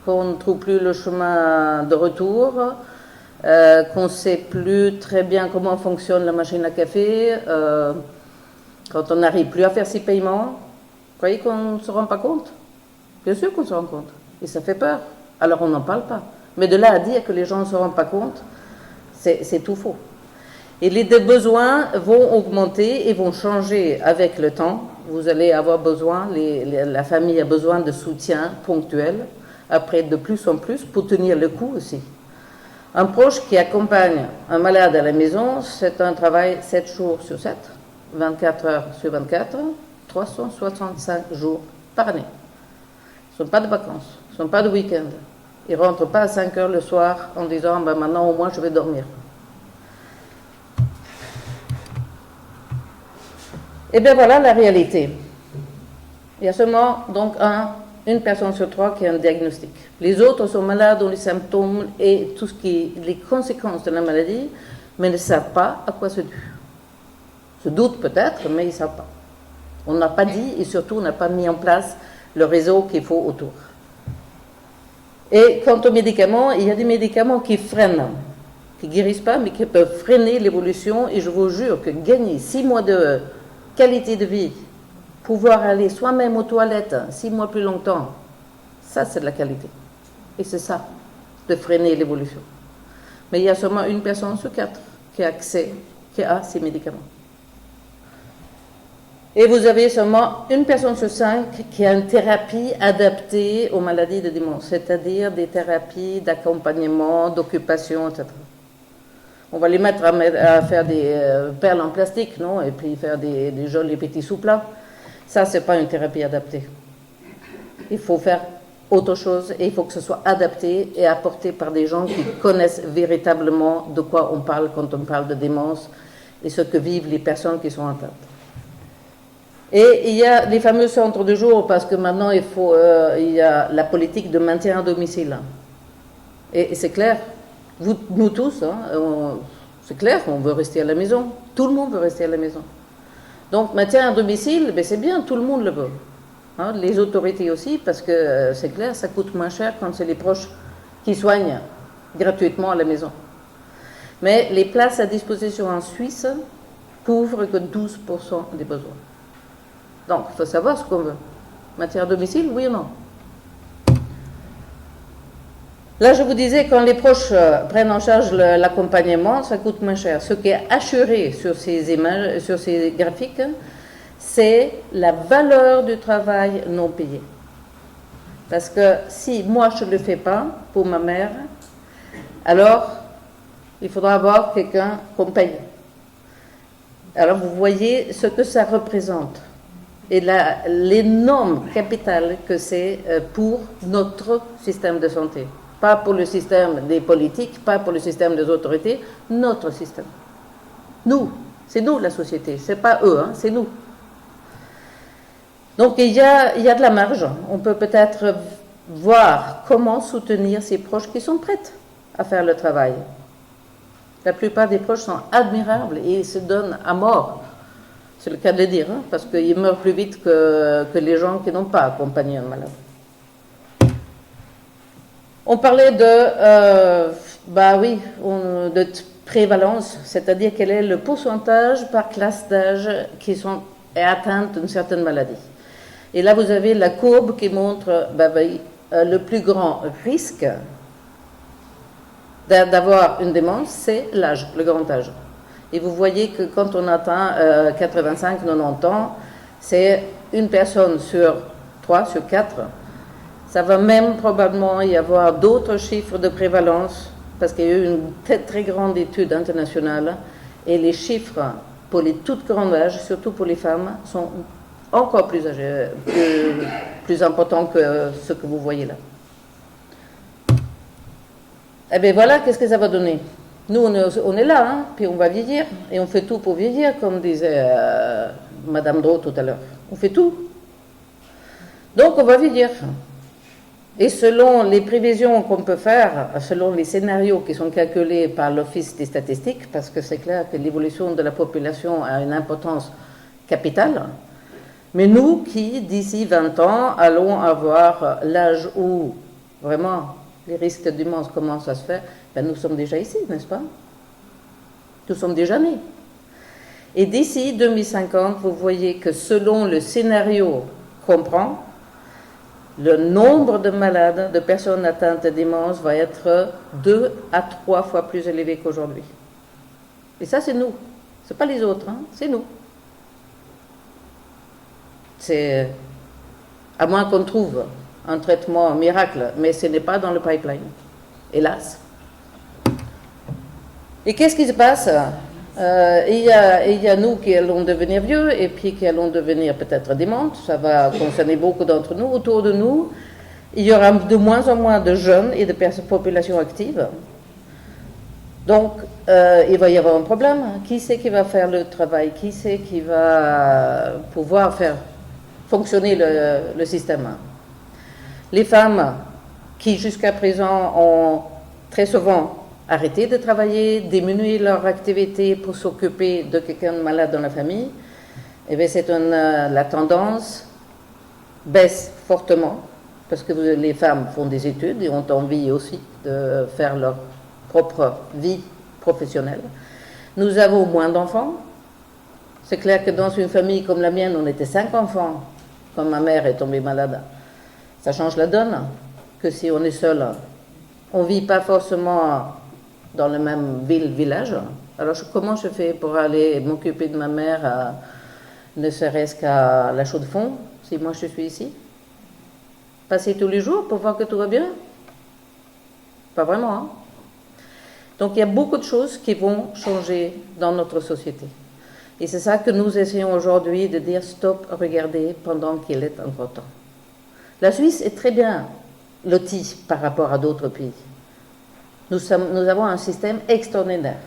S6: qu'on ne trouve plus le chemin de retour, qu'on ne sait plus très bien comment fonctionne la machine à café, quand on n'arrive plus à faire ses paiements. Vous croyez qu'on ne se rend pas compte? Bien sûr qu'on se rend compte. Et ça fait peur. Alors on n'en parle pas. Mais de là à dire que les gens ne se rendent pas compte, c'est tout faux. Et les besoins vont augmenter et vont changer avec le temps. Vous allez avoir besoin, la famille a besoin de soutien ponctuel. après de plus en plus, pour tenir le coup aussi. Un proche qui accompagne un malade à la maison, c'est un travail 7 jours sur 7, 24 heures sur 24, 365 jours par année. Ce ne sont pas de vacances, ce ne sont pas de week-end. Ils ne rentrent pas à 5 heures le soir en disant ben maintenant au moins je vais dormir. Et bien voilà la réalité. Il y a seulement donc une personne sur 3 qui a un diagnostic. Les autres sont malades, ont les symptômes et tout ce qui est les conséquences de la maladie, mais ne savent pas à quoi c'est dû. Se doutent peut-être, mais ils ne savent pas. On n'a pas dit et surtout on n'a pas mis en place le réseau qu'il faut autour. Et quant aux médicaments, il y a des médicaments qui freinent, qui ne guérissent pas, mais qui peuvent freiner l'évolution. Et je vous jure que gagner 6 mois de qualité de vie, pouvoir aller soi-même aux toilettes 6 mois plus longtemps, ça c'est de la qualité. Et c'est ça, de freiner l'évolution. Mais il y a seulement une personne sur 4 qui a accès, qui a ces médicaments. Et vous avez seulement une personne sur 5 qui a une thérapie adaptée aux maladies de démence, c'est-à-dire des thérapies d'accompagnement, d'occupation, etc. On va les mettre à faire des perles en plastique, non? Et puis faire des jolis petits sous-plats. Ça, ce n'est pas une thérapie adaptée. Il faut faire autre chose et il faut que ce soit adapté et apporté par des gens qui connaissent véritablement de quoi on parle quand on parle de démence et ce que vivent les personnes qui sont atteintes. Et il y a les fameux centres de jour parce que maintenant il y a la politique de maintien à domicile. Et c'est clair, nous tous, c'est clair, on veut rester à la maison. Tout le monde veut rester à la maison. Donc maintien à domicile, ben c'est bien, tout le monde le veut. Les autorités aussi, parce que c'est clair, ça coûte moins cher quand c'est les proches qui soignent gratuitement à la maison. Mais les places à disposition en Suisse couvrent que 12% des besoins. Donc, il faut savoir ce qu'on veut. Maintien à domicile, oui ou non? Là, je vous disais, quand les proches prennent en charge l'accompagnement, ça coûte moins cher. Ce qui est assuré sur ces images, sur ces graphiques, c'est la valeur du travail non payé. Parce que si moi je ne le fais pas pour ma mère, alors il faudra avoir quelqu'un qu'on paye. Alors vous voyez ce que ça représente et l'énorme capital que c'est pour notre système de santé. Pas pour le système des politiques, pas pour le système des autorités, notre système. Nous, c'est nous la société, c'est pas eux, c'est nous. Donc il y a de la marge. On peut peut-être voir comment soutenir ces proches qui sont prêts à faire le travail. La plupart des proches sont admirables et ils se donnent à mort. C'est le cas de le dire, parce qu'ils meurent plus vite que les gens qui n'ont pas accompagné un malade. On parlait de prévalence, c'est-à-dire quel est le pourcentage par classe d'âge qui est atteinte d'une certaine maladie. Et là, vous avez la courbe qui montre le plus grand risque d'avoir une démence, c'est l'âge, le grand âge. Et vous voyez que quand on atteint 85-90 ans, c'est une personne sur 3, sur 4. Ça va même probablement y avoir d'autres chiffres de prévalence, parce qu'il y a eu une très, très grande étude internationale, et les chiffres pour les toutes grands âges, surtout pour les femmes, sont encore plus âgés, plus importants que ce que vous voyez là. Eh bien voilà, qu'est-ce que ça va donner? Nous, on est là, puis on va vieillir, et on fait tout pour vieillir, comme disait Madame Drault tout à l'heure. On fait tout. Donc on va vieillir. Et selon les prévisions qu'on peut faire, selon les scénarios qui sont calculés par l'Office des statistiques, parce que c'est clair que l'évolution de la population a une importance capitale, mais nous qui, d'ici 20 ans, allons avoir l'âge où vraiment les risques de démence commencent à se faire, nous sommes déjà ici, n'est-ce pas? Nous sommes déjà nés. Et d'ici 2050, vous voyez que selon le scénario qu'on prend, le nombre de malades, de personnes atteintes de démence va être 2 à 3 fois plus élevé qu'aujourd'hui. Et ça, c'est nous. Ce n'est pas les autres, c'est nous. C'est à moins qu'on trouve un traitement miracle, mais ce n'est pas dans le pipeline, hélas. Et qu'est-ce qui se passe? Il y a nous qui allons devenir vieux et puis qui allons devenir peut-être démentes. Ça va concerner beaucoup d'entre nous. Autour de nous, il y aura de moins en moins de jeunes et de populations actives. Donc, il va y avoir un problème. Qui c'est qui va faire le travail? Qui c'est qui va pouvoir faire fonctionner le système? Les femmes qui, jusqu'à présent, ont très souvent arrêté de travailler, diminué leur activité pour s'occuper de quelqu'un de malade dans la famille, eh bien, la tendance baisse fortement, parce que les femmes font des études et ont envie aussi de faire leur propre vie professionnelle. Nous avons moins d'enfants. C'est clair que dans une famille comme la mienne, on était 5 enfants quand ma mère est tombée malade. Ça change la donne que si on est seul. On ne vit pas forcément dans le même village. Alors comment je fais pour aller m'occuper de ma mère, ne serait-ce qu'à la Chaux-de-Fonds, si moi je suis ici? Passer tous les jours pour voir que tout va bien? Pas vraiment, hein? Donc il y a beaucoup de choses qui vont changer dans notre société. Et c'est ça que nous essayons aujourd'hui de dire stop, regardez pendant qu'il est encore temps. La Suisse est très bien lotie par rapport à d'autres pays. Nous avons un système extraordinaire.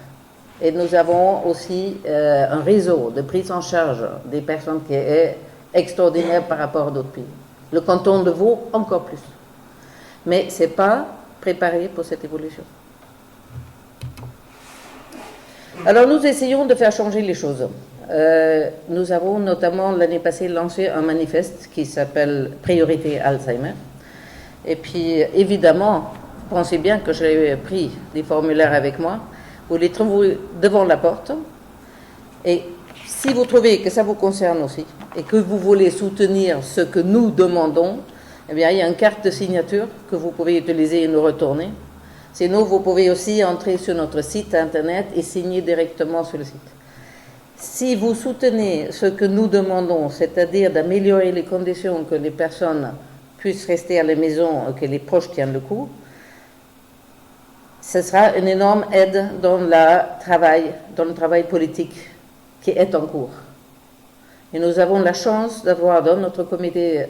S6: Et nous avons aussi un réseau de prise en charge des personnes qui est extraordinaire par rapport à d'autres pays. Le canton de Vaud, encore plus. Mais ce n'est pas préparé pour cette évolution. Alors nous essayons de faire changer les choses. Nous avons notamment l'année passée lancé un manifeste qui s'appelle Priorité Alzheimer. Et puis évidemment, pensez bien que j'ai pris des formulaires avec moi. Vous les trouvez devant la porte. Et si vous trouvez que ça vous concerne aussi et que vous voulez soutenir ce que nous demandons, eh bien, il y a une carte de signature que vous pouvez utiliser et nous retourner. Sinon, vous pouvez aussi entrer sur notre site internet et signer directement sur le site. Si vous soutenez ce que nous demandons, c'est-à-dire d'améliorer les conditions que les personnes puissent rester à la maison, que les proches tiennent le coup, ce sera une énorme aide dans le travail politique qui est en cours. Et nous avons la chance d'avoir dans notre comité,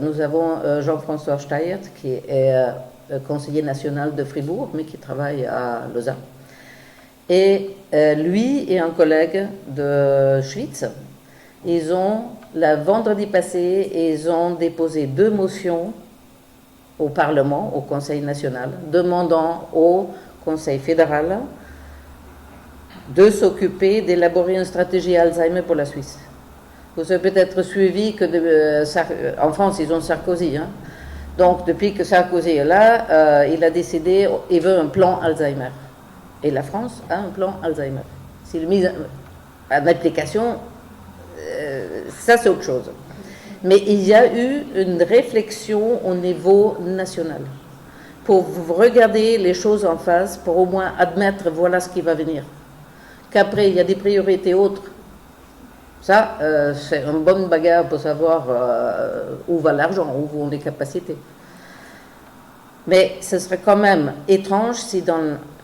S6: nous avons Jean-François Steyert, qui est conseiller national de Fribourg, mais qui travaille à Lausanne. Et lui et un collègue de Schwyz, ils ont, le vendredi passé, ils ont déposé 2 motions au Parlement, au Conseil national, demandant au Conseil fédéral de s'occuper d'élaborer une stratégie Alzheimer pour la Suisse. Vous avez peut-être suivi que en France, ils ont Sarkozy. Hein. Donc, depuis que Sarkozy est là, il a décidé, il veut un plan Alzheimer. Et la France a un plan Alzheimer. S'il est mis en application, ça c'est autre chose. Mais il y a eu une réflexion au niveau national pour regarder les choses en face, pour au moins admettre voilà ce qui va venir. Qu'après, il y a des priorités autres. Ça, c'est une bonne bagarre pour savoir où va l'argent, où vont les capacités. Mais ce serait quand même étrange si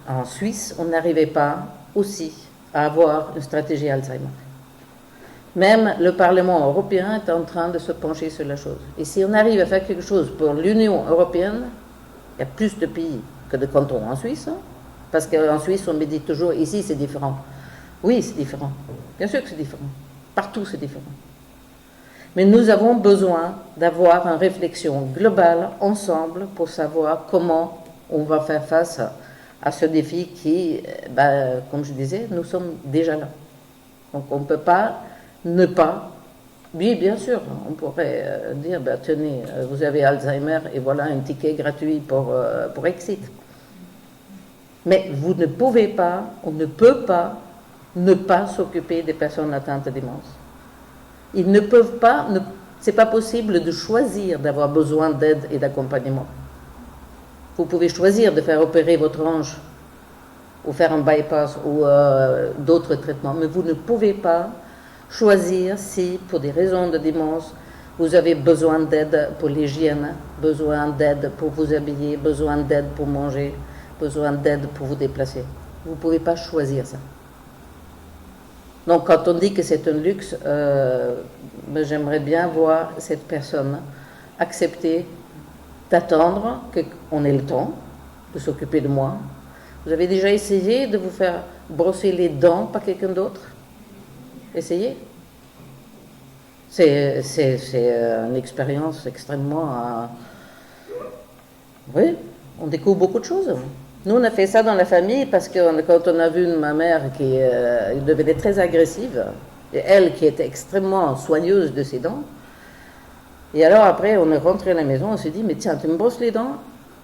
S6: en Suisse, on n'arrivait pas aussi à avoir une stratégie Alzheimer. Même le Parlement européen est en train de se pencher sur la chose. Et si on arrive à faire quelque chose pour l'Union européenne, il y a plus de pays que de cantons en Suisse, hein, parce qu'en Suisse, on me dit toujours, ici c'est différent. Oui, c'est différent. Bien sûr que c'est différent. Partout c'est différent. Mais nous avons besoin d'avoir une réflexion globale ensemble pour savoir comment on va faire face à ce défi qui, comme je disais, nous sommes déjà là. Donc on ne peut pas ne pas... Oui, bien sûr, on pourrait dire, tenez, vous avez Alzheimer et voilà un ticket gratuit pour Exit. Mais vous ne pouvez pas, on ne peut pas ne pas s'occuper des personnes atteintes de démence. Ils ne peuvent pas, c'est pas possible de choisir d'avoir besoin d'aide et d'accompagnement. Vous pouvez choisir de faire opérer votre hanche ou faire un bypass ou d'autres traitements, mais vous ne pouvez pas choisir si, pour des raisons de démence, Vous avez besoin d'aide pour l'hygiène, besoin d'aide pour vous habiller, besoin d'aide pour manger, besoin d'aide pour vous déplacer. Vous ne pouvez pas choisir ça. Donc quand on dit que c'est un luxe, j'aimerais bien voir cette personne accepter d'attendre qu'on ait le temps de s'occuper de moi. Vous avez déjà essayé de vous faire brosser les dents par quelqu'un d'autre? Essayez. C'est une expérience extrêmement... oui, on découvre beaucoup de choses. Nous, on a fait ça dans la famille parce que quand on a vu ma mère qui devenait très agressive, et elle qui était extrêmement soigneuse de ses dents, et alors après, on est rentré à la maison, on s'est dit, mais tiens, tu me brosses les dents?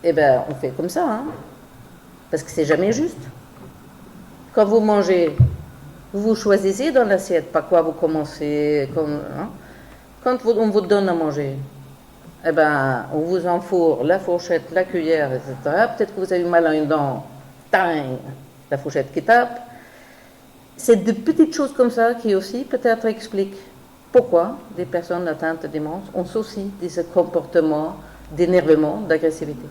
S6: Eh bien, on fait comme ça, hein, parce que c'est jamais juste. Quand vous mangez, vous choisissez dans l'assiette par quoi vous commencez. Quand on vous donne à manger, eh ben, on vous enfourre la fourchette, la cuillère, etc. Peut-être que vous avez mal à une dent, tang, la fourchette qui tape. C'est de petites choses comme ça qui aussi peut-être expliquent pourquoi des personnes atteintes de démence ont aussi des comportements d'énervement, d'agressivité.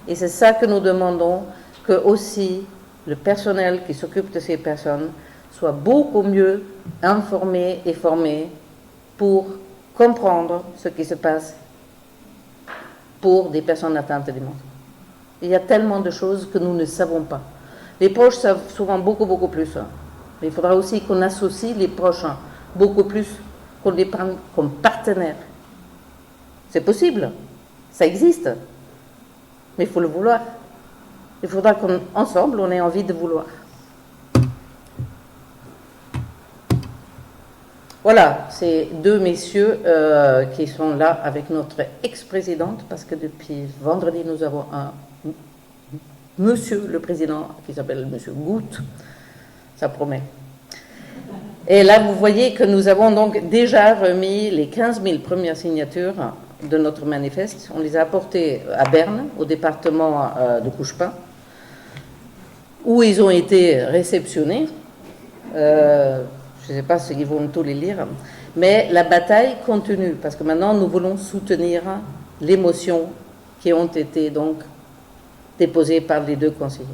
S6: Et c'est ça que nous demandons, que aussi le personnel qui s'occupe de ces personnes soit beaucoup mieux informé et formé pour comprendre ce qui se passe pour des personnes atteintes de démence. Il y a tellement de choses que nous ne savons pas. Les proches savent souvent beaucoup, beaucoup plus. Mais il faudra aussi qu'on associe les proches beaucoup plus, qu'on les prenne comme partenaires. C'est possible, ça existe, mais il faut le vouloir. Il faudra qu'ensemble, on ait envie de vouloir. Voilà, ces deux messieurs qui sont là avec notre ex-présidente, parce que depuis vendredi, nous avons un monsieur, le président, qui s'appelle monsieur Goutte. Ça promet. Et là, vous voyez que nous avons donc déjà remis les 15 000 premières signatures de notre manifeste. On les a apportées à Berne, au département de Couchepin, où ils ont été réceptionnés. Je ne sais pas s'ils vont tous les lire, mais la bataille continue, parce que maintenant nous voulons soutenir les motions qui ont été donc déposées par les deux conseillers.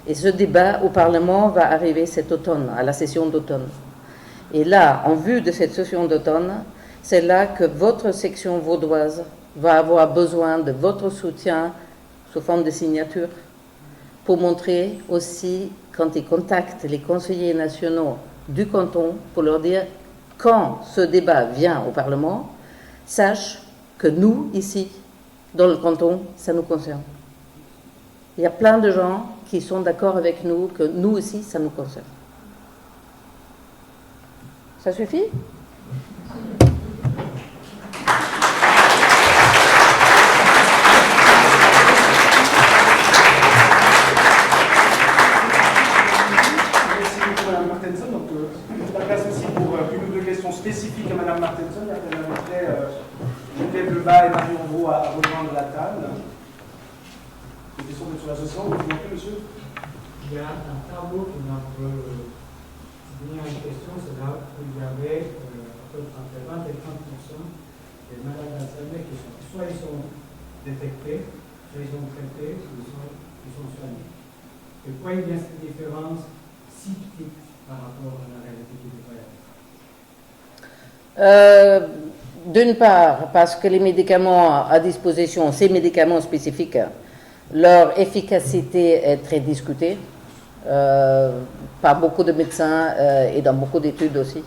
S6: Et ce débat au Parlement va arriver cet automne, à la session d'automne. Et là, en vue de cette session d'automne, c'est là que votre section vaudoise va avoir besoin de votre soutien sous forme de signature pour montrer aussi, quand ils contactent les conseillers nationaux du canton, pour leur dire, quand ce débat vient au Parlement, sache que nous, ici, dans le canton, ça nous concerne. Il y a plein de gens qui sont d'accord avec nous, que nous aussi, ça nous concerne. Ça suffit ?
S2: Spécifique à Mme Martenson, et après j'inviterai Geneviève Lebas et Marion Dro à rejoindre la table. Des questions sur l'association, vous voulez monsieur?
S7: Il y a un tableau qui m'a donné une question, c'est là où il y avait entre 20 et 30% des malades d'Alzheimer qui sont, soit ils sont détectés, soit ils sont traités, soit ils sont soignés. Et pourquoi il y a cette différence si petite par rapport à la réalité du travail?
S6: D'une part, parce que les médicaments à disposition, ces médicaments spécifiques, leur efficacité est très discutée par beaucoup de médecins et dans beaucoup d'études aussi.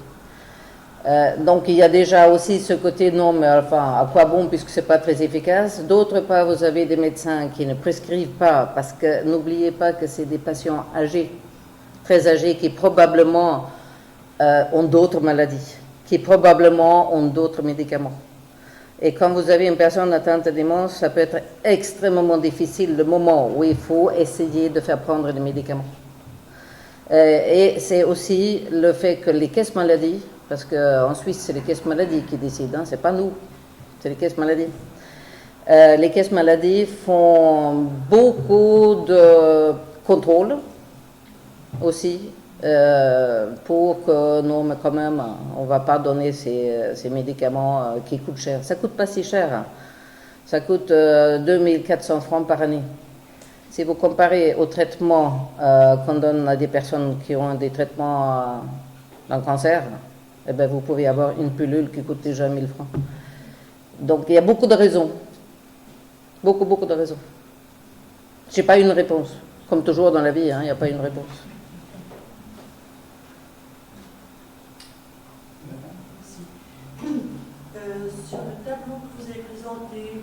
S6: Donc il y a déjà aussi ce côté non, mais enfin, à quoi bon puisque c'est pas très efficace. D'autre part, vous avez des médecins qui ne prescrivent pas, parce que n'oubliez pas que c'est des patients âgés, très âgés, qui probablement ont d'autres maladies, qui probablement ont d'autres médicaments. Et quand vous avez une personne atteinte de démence, ça peut être extrêmement difficile le moment où il faut essayer de faire prendre des médicaments. Et c'est aussi le fait que les caisses maladies, parce qu'en Suisse c'est les caisses maladies qui décident, hein, c'est pas nous, c'est les caisses maladies. Les caisses maladies font beaucoup de contrôles aussi pour que non, mais quand même, on ne va pas donner ces médicaments qui coûtent cher. Ça ne coûte pas si cher. Hein. Ça coûte 2400 francs par année. Si vous comparez aux traitements qu'on donne à des personnes qui ont des traitements d'un cancer, eh bien, vous pouvez avoir une pilule qui coûte déjà 1000 francs. Donc, il y a beaucoup de raisons. Beaucoup, beaucoup de raisons. Je n'ai pas une réponse. Comme toujours dans la vie, il n'y a pas une réponse.
S8: Sur le tableau que vous avez présenté,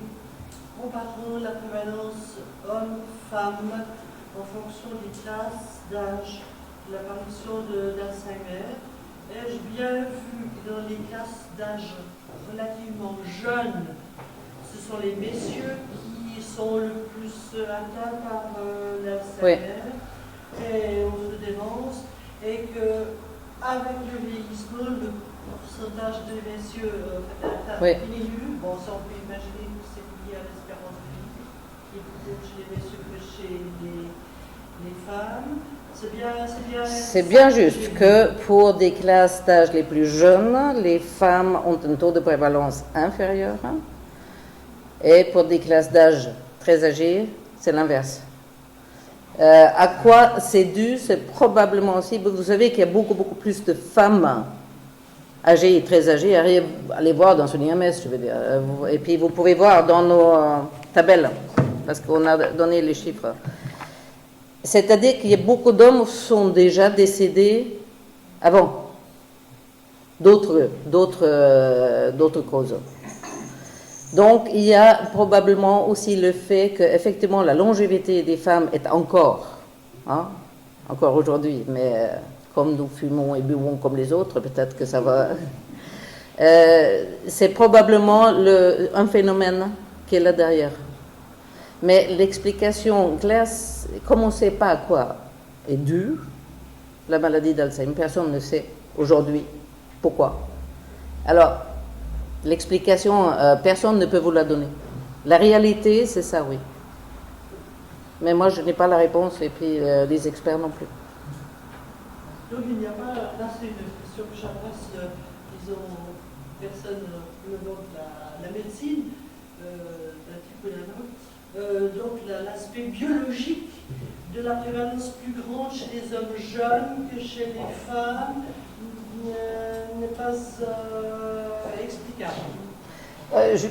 S8: comparant la prévalence homme-femme en fonction des classes d'âge de l'apparition d'Alzheimer, ai-je bien vu que dans les classes d'âge relativement jeunes, ce sont les messieurs qui sont le plus atteints par l'Alzheimer, et on se dévance, et que avec le vieillissement, le pourcentage de messieurs diminue. Bon, ça on peut imaginer que c'est lié à l'espérance de vie, qui est plus courte chez les messieurs que chez les femmes.
S6: C'est bien juste que pour des classes d'âge les plus jeunes, les femmes ont un taux de prévalence inférieur. Et pour des classes d'âge très âgées, c'est l'inverse. À quoi c'est dû? C'est probablement aussi, vous savez qu'il y a beaucoup, beaucoup plus de femmes âgées et très âgées. Allez voir dans son IMS, je veux dire. Et puis vous pouvez voir dans nos tabelles, parce qu'on a donné les chiffres. C'est-à-dire qu'il y a beaucoup d'hommes qui sont déjà décédés avant d'autres causes. Donc, il y a probablement aussi le fait qu'effectivement, la longévité des femmes est encore aujourd'hui, mais comme nous fumons et buvons comme les autres, peut-être que ça va... c'est probablement un phénomène qui est là derrière. Mais l'explication claire, comme on ne sait pas à quoi est due la maladie d'Alzheimer, personne ne sait aujourd'hui pourquoi. Alors, l'explication, personne ne peut vous la donner. La réalité, c'est ça, oui. Mais moi, je n'ai pas la réponse, et puis les experts non plus.
S8: Donc, il n'y a pas, là c'est une question que j'adresse, disons, aux personnes venant de la médecine, d'un type ou d'un autre. Donc, l'aspect biologique de la prévalence plus grande chez les hommes jeunes que chez les femmes n'est pas explicable.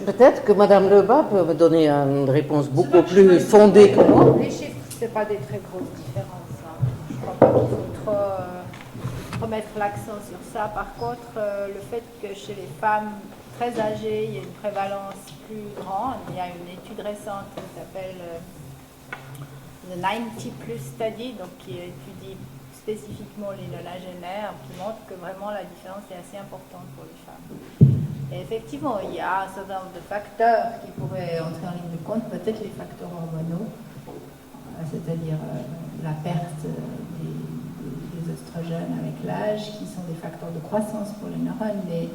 S6: Peut-être que Mme Lebas peut me donner une réponse beaucoup plus fondée que moi.
S1: Les chiffres, ce n'est pas des très grosses différences. Je ne crois pas qu'il faut trop mettre l'accent sur ça. Par contre, le fait que chez les femmes très âgées, il y a une prévalence plus grande. Il y a une étude récente qui s'appelle The 90 Plus Study, donc qui étudie spécifiquement les nonagénaires, qui montre que vraiment la différence est assez importante pour les femmes. Et effectivement, il y a un certain nombre de facteurs qui pourraient entrer en ligne de compte, peut-être les facteurs hormonaux, c'est-à-dire la perte des oestrogènes avec l'âge, qui sont des facteurs de croissance pour les neurones, mais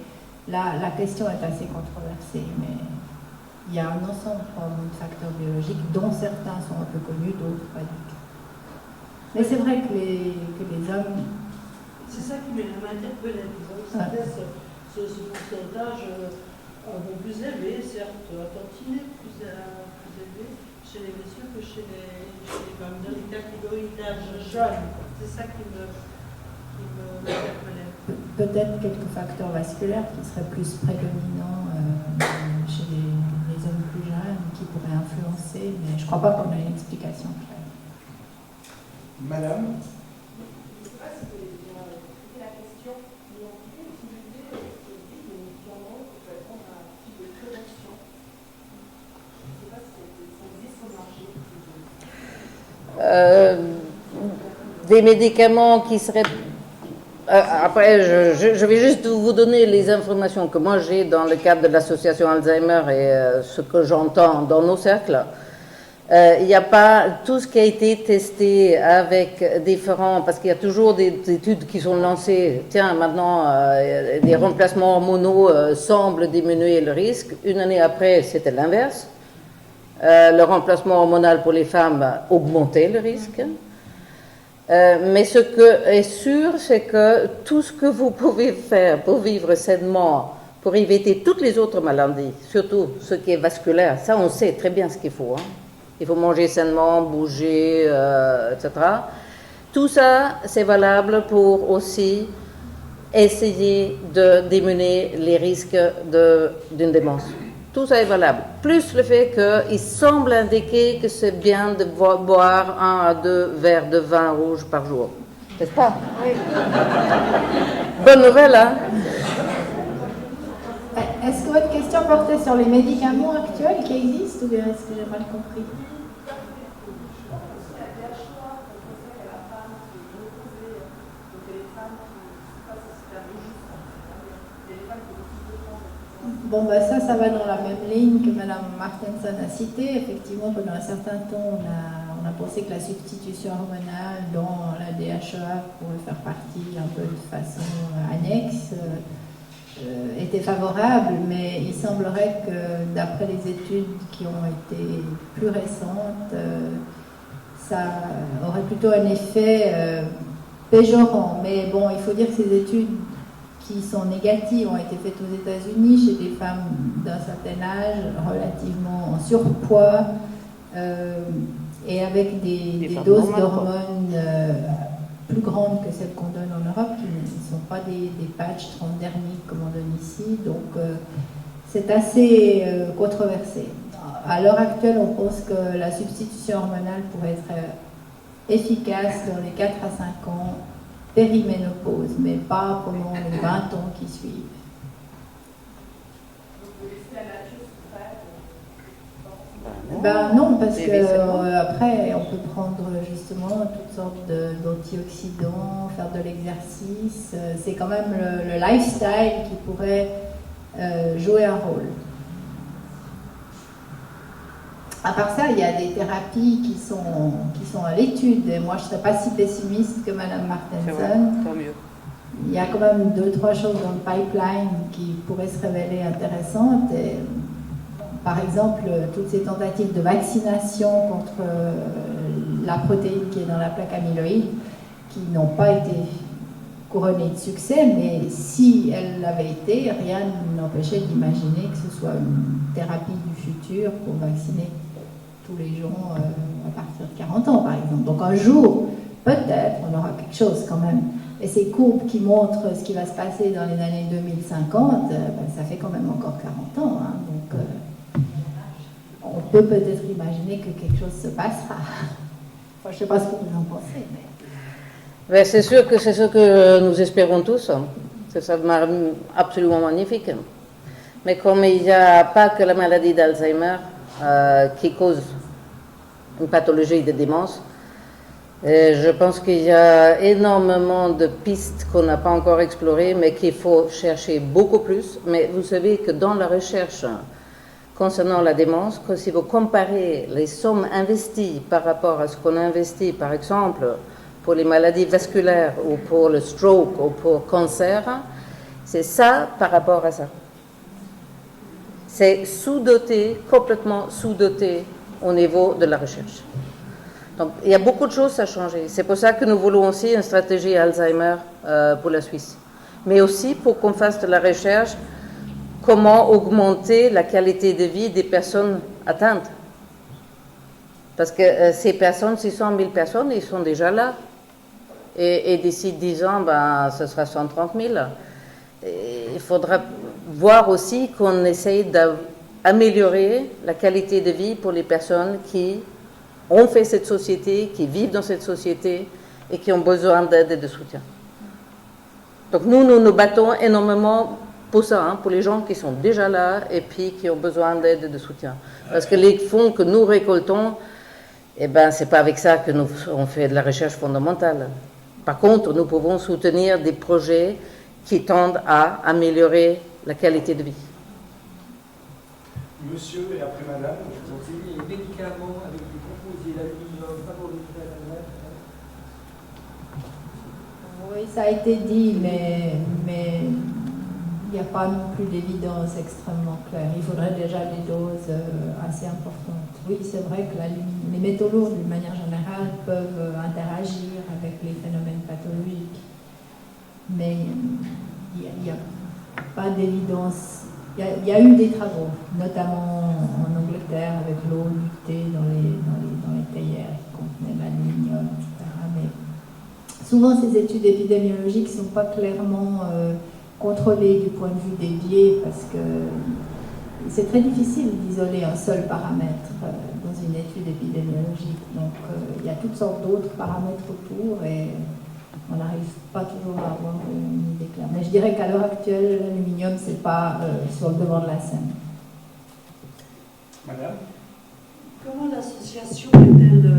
S1: la question est assez controversée, mais il y a un ensemble de facteurs biologiques dont certains sont un peu connus, d'autres pas du tout. Mais c'est vrai que les hommes...
S8: C'est ça qui m'interpellait, les hommes s'intéressent ce pourcentage un peu plus élevé, certes, un tantinet plus élevé chez les messieurs que chez les femmes, dans les catégories d'âge jeunes. C'est ça qui m'interpellait.
S1: Peut-être quelques facteurs vasculaires qui seraient plus prédominants chez les hommes plus jeunes, qui pourraient influencer, mais je ne crois pas qu'on ait une explication claire.
S2: Madame?
S3: Je ne sais pas si vous avez bien écouté la question, mais en tout cas, l'utilité aujourd'hui des médicaments qui peuvent répondre à un type de prévention. Je ne sais pas si ça existe sur le marché.
S6: Des médicaments qui seraient... après, je vais juste vous donner les informations que moi j'ai dans le cadre de l'association Alzheimer et ce que j'entends dans nos cercles. Il n'y a pas tout ce qui a été testé avec différents, parce qu'il y a toujours des études qui sont lancées. Tiens, maintenant, des remplacements hormonaux semblent diminuer le risque. Une année après, c'était l'inverse. Le remplacement hormonal pour les femmes augmentait le risque. Mais ce que est sûr, c'est que tout ce que vous pouvez faire pour vivre sainement, pour éviter toutes les autres maladies, surtout ce qui est vasculaire, ça on sait très bien ce qu'il faut. Hein. Il faut manger sainement, bouger, etc. Tout ça, c'est valable pour aussi essayer de diminuer les risques d'une démence. Tout ça est valable. Plus le fait qu'il semble indiquer que c'est bien de boire 1 à 2 verres de vin rouge par jour. N'est-ce pas?
S1: Oui.
S6: Bonne nouvelle, hein?
S1: Est-ce que votre question portait sur les médicaments actuels qui existent ou bien est-ce que j'ai mal compris? Bon, ben ça va dans la même ligne que Mme Martenson a cité. Effectivement, pendant un certain temps, on a pensé que la substitution hormonale dans la DHEA pourrait faire partie un peu de façon annexe, était favorable, mais il semblerait que d'après les études qui ont été plus récentes, ça aurait plutôt un effet péjorant. Mais bon, il faut dire que ces études qui sont négatives ont été faites aux États-Unis chez des femmes d'un certain âge, relativement en surpoids, et avec des doses d'hormones plus grandes que celles qu'on donne en Europe, qui ne sont pas des patchs transdermiques comme on donne ici. Donc c'est assez controversé. À l'heure actuelle, on pense que la substitution hormonale pourrait être efficace dans les 4 à 5 ans périménopause, mais pas pendant les 20 ans qui suivent. Ben non, parce que après on peut prendre justement toutes sortes d'antioxydants, faire de l'exercice. C'est quand même le lifestyle qui pourrait jouer un rôle. À part ça, il y a des thérapies qui sont à l'étude. Et moi, je ne serais pas si pessimiste que Mme Martenson. Il y a quand même 2-3 choses dans le pipeline qui pourraient se révéler intéressantes. Et, par exemple, toutes ces tentatives de vaccination contre la protéine qui est dans la plaque amyloïde, qui n'ont pas été couronnées de succès, mais si elles l'avaient été, rien n'empêchait d'imaginer que ce soit une thérapie du futur pour vacciner tous les gens à partir de 40 ans, par exemple. Donc un jour, peut-être, on aura quelque chose quand même. Et ces courbes qui montrent ce qui va se passer dans les années 2050, ça fait quand même encore 40 ans. Hein, donc on peut peut-être imaginer que quelque chose se passera. Enfin, je ne sais pas ce que vous en pensez.
S6: Mais c'est sûr que c'est ce que nous espérons tous. C'est ça absolument magnifique. Mais comme il n'y a pas que la maladie d'Alzheimer qui cause une pathologie de démence, je pense qu'il y a énormément de pistes qu'on n'a pas encore explorées, mais qu'il faut chercher beaucoup plus. Mais vous savez que dans la recherche concernant la démence, que si vous comparez les sommes investies par rapport à ce qu'on investit, par exemple, pour les maladies vasculaires ou pour le stroke ou pour le cancer, c'est ça par rapport à ça. C'est sous-doté, complètement sous-doté au niveau de la recherche. Donc, il y a beaucoup de choses à changer. C'est pour ça que nous voulons aussi une stratégie Alzheimer pour la Suisse. Mais aussi pour qu'on fasse de la recherche, comment augmenter la qualité de vie des personnes atteintes. Parce que ces personnes, 600 000 personnes, ils sont déjà là. Et d'ici 10 ans, ce sera 130 000. Et il faudra voir aussi qu'on essaye d'améliorer la qualité de vie pour les personnes qui ont fait cette société, qui vivent dans cette société et qui ont besoin d'aide et de soutien. Donc nous nous battons énormément pour ça, hein, pour les gens qui sont déjà là et puis qui ont besoin d'aide et de soutien. Parce que les fonds que nous récoltons, c'est pas avec ça que nous on fait de la recherche fondamentale. Par contre, nous pouvons soutenir des projets qui tendent à améliorer la qualité de vie.
S2: Monsieur et après madame.
S9: Donc les médicaments avec des composés d'aluminium favoriseraient la maladie.
S1: Oui, ça a été dit, mais il n'y a pas non plus d'évidence extrêmement claire. Il faudrait déjà des doses assez importantes. Oui, c'est vrai que les métaux lourds, d'une manière générale, peuvent interagir avec il y a eu des travaux, notamment en Angleterre avec l'eau luttée dans les théières qui contenaient l'aluminium, etc. Mais souvent, ces études épidémiologiques ne sont pas clairement contrôlées du point de vue des biais, parce que c'est très difficile d'isoler un seul paramètre dans une étude épidémiologique. Donc, il y a toutes sortes d'autres paramètres autour et on n'arrive pas toujours à avoir une idée claire. Mais je dirais qu'à l'heure actuelle, l'aluminium, ce n'est pas sur le devant de la scène.
S2: Madame ?
S8: Comment l'association est-elle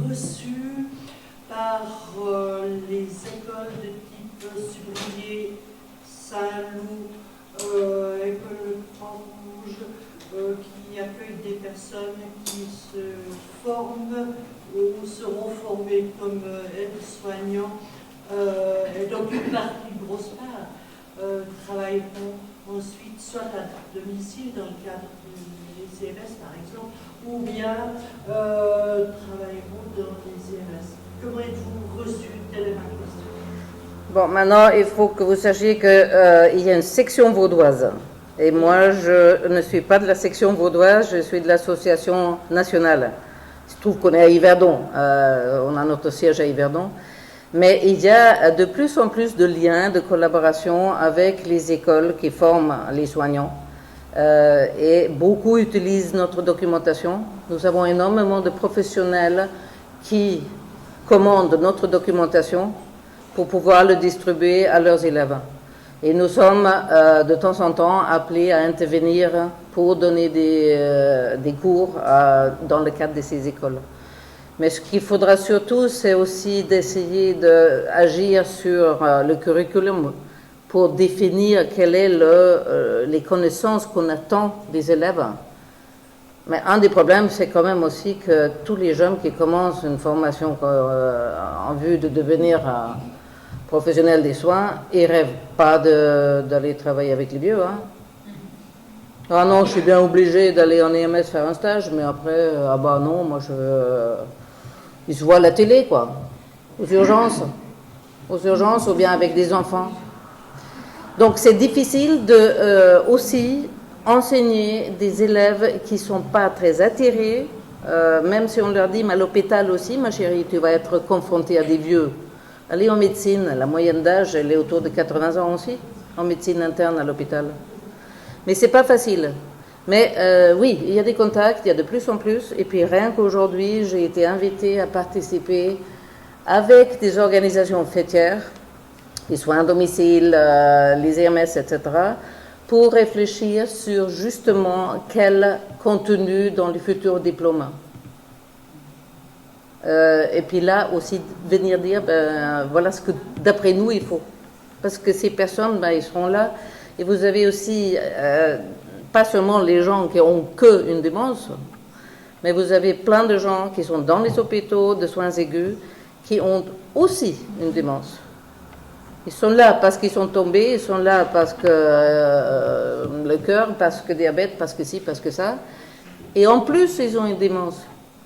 S8: reçue par les écoles de type Subrier, Saint-Loup, École Croix-Rouge, qui accueillent des personnes qui se forment ou seront formées comme aides-soignants, et donc une partie, une grosse part, travailleront ensuite soit à domicile dans le cadre des CMS par exemple, ou bien travailleront dans les CMS. Comment êtes-vous reçu? Telle est ma question.
S6: Bon, maintenant, il faut que vous sachiez qu'il y a une section vaudoise. Et moi, je ne suis pas de la section vaudoise, je suis de l'association nationale. Il se trouve qu'on est à Yverdon, on a notre siège à Yverdon. Mais il y a de plus en plus de liens, de collaboration avec les écoles qui forment les soignants. Et beaucoup utilisent notre documentation. Nous avons énormément de professionnels qui commandent notre documentation pour pouvoir le distribuer à leurs élèves. Et nous sommes de temps en temps appelés à intervenir pour donner des cours dans le cadre de ces écoles. Mais ce qu'il faudra surtout, c'est aussi d'essayer d'agir sur le curriculum pour définir quelles sont les connaissances qu'on attend des élèves. Mais un des problèmes, c'est quand même aussi que tous les jeunes qui commencent une formation en vue de devenir professionnels des soins, ils ne rêvent pas d'aller travailler avec les vieux. Hein. Ah non, je suis bien obligé d'aller en EMS faire un stage, mais après, ah bah non, moi je veux... Ils se voient à la télé, quoi, aux urgences ou bien avec des enfants. Donc c'est difficile de aussi enseigner des élèves qui ne sont pas très attirés, même si on leur dit, mais à l'hôpital aussi, ma chérie, tu vas être confrontée à des vieux. Allez en médecine, la moyenne d'âge, elle est autour de 80 ans aussi, en médecine interne à l'hôpital. Mais c'est pas facile. Mais oui, il y a des contacts, il y a de plus en plus. Et puis rien qu'aujourd'hui, j'ai été invitée à participer avec des organisations fêtières, les soins à domicile, les EMS, etc., pour réfléchir sur justement quel contenu dans les futurs diplômes. Et puis là aussi venir dire, voilà ce que d'après nous il faut. Parce que ces personnes, ils seront là. Et vous avez aussi, pas seulement les gens qui ont que une démence, mais vous avez plein de gens qui sont dans les hôpitaux de soins aigus, qui ont aussi une démence. Ils sont là parce qu'ils sont tombés, ils sont là parce que le cœur, parce que diabète, parce que ci, parce que ça. Et en plus, ils ont une démence,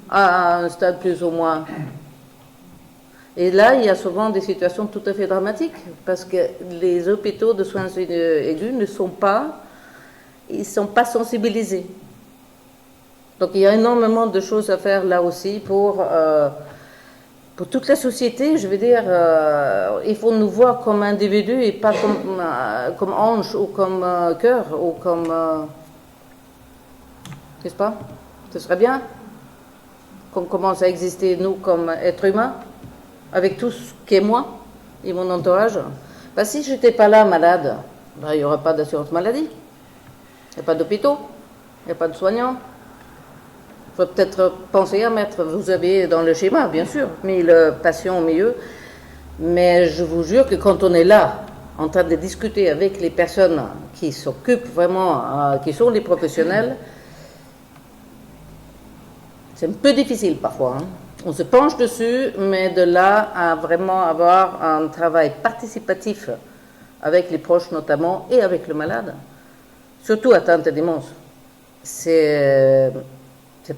S6: à un stade plus ou moins. Et là, il y a souvent des situations tout à fait dramatiques, parce que les hôpitaux de soins aigus ne sont pas, ils sont pas sensibilisés. Donc il y a énormément de choses à faire là aussi pour toute la société. Je veux dire, il faut nous voir comme individus et pas comme ange ou comme cœur ou comme... n'est-ce pas? Ce serait bien qu'on commence à exister, nous, comme êtres humains, avec tout ce qu'est moi et mon entourage. Si je n'étais pas là malade, il n'y aurait pas d'assurance maladie, il n'y a pas d'hôpitaux, il n'y a pas de soignants. Il faut peut-être penser à mettre, vous avez dans le schéma, bien sûr, mis le patient au milieu, mais je vous jure que quand on est là, en train de discuter avec les personnes qui s'occupent vraiment, qui sont les professionnels, c'est un peu difficile parfois. Hein. On se penche dessus, mais de là à vraiment avoir un travail participatif avec les proches notamment et avec le malade, surtout atteint de démence, c'est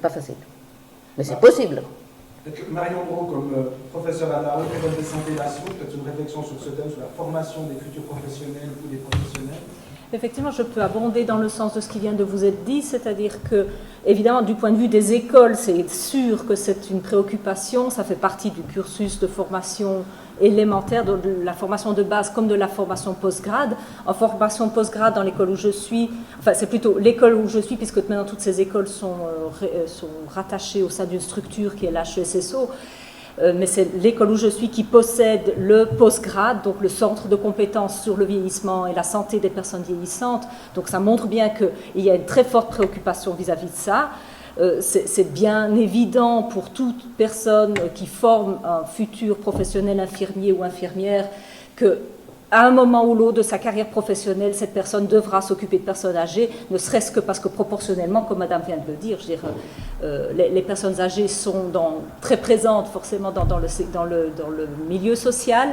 S6: pas facile. Mais c'est possible.
S2: Marion Drault, comme professeur à la Haute École de Santé d'Assaut, peut-être une réflexion sur ce thème, sur la formation des futurs professionnels ou des professionnels?
S5: Effectivement, je peux abonder dans le sens de ce qui vient de vous être dit, c'est-à-dire que, évidemment, du point de vue des écoles, c'est sûr que c'est une préoccupation, ça fait partie du cursus de formation élémentaire, de la formation de base comme de la formation post-grade. En formation post-grade, dans l'école où je suis, enfin c'est plutôt l'école où je suis, puisque maintenant toutes ces écoles sont rattachées au sein d'une structure qui est l'HESSO, mais c'est l'école où je suis qui possède le post-grade, donc le centre de compétences sur le vieillissement et la santé des personnes vieillissantes. Donc ça montre bien qu'il y a une très forte préoccupation vis-à-vis de ça. C'est bien évident pour toute personne qui forme un futur professionnel infirmier ou infirmière que à un moment ou l'autre de sa carrière professionnelle, cette personne devra s'occuper de personnes âgées, ne serait-ce que parce que proportionnellement, comme Madame vient de le dire, je veux dire, les personnes âgées sont très présentes forcément dans le milieu social,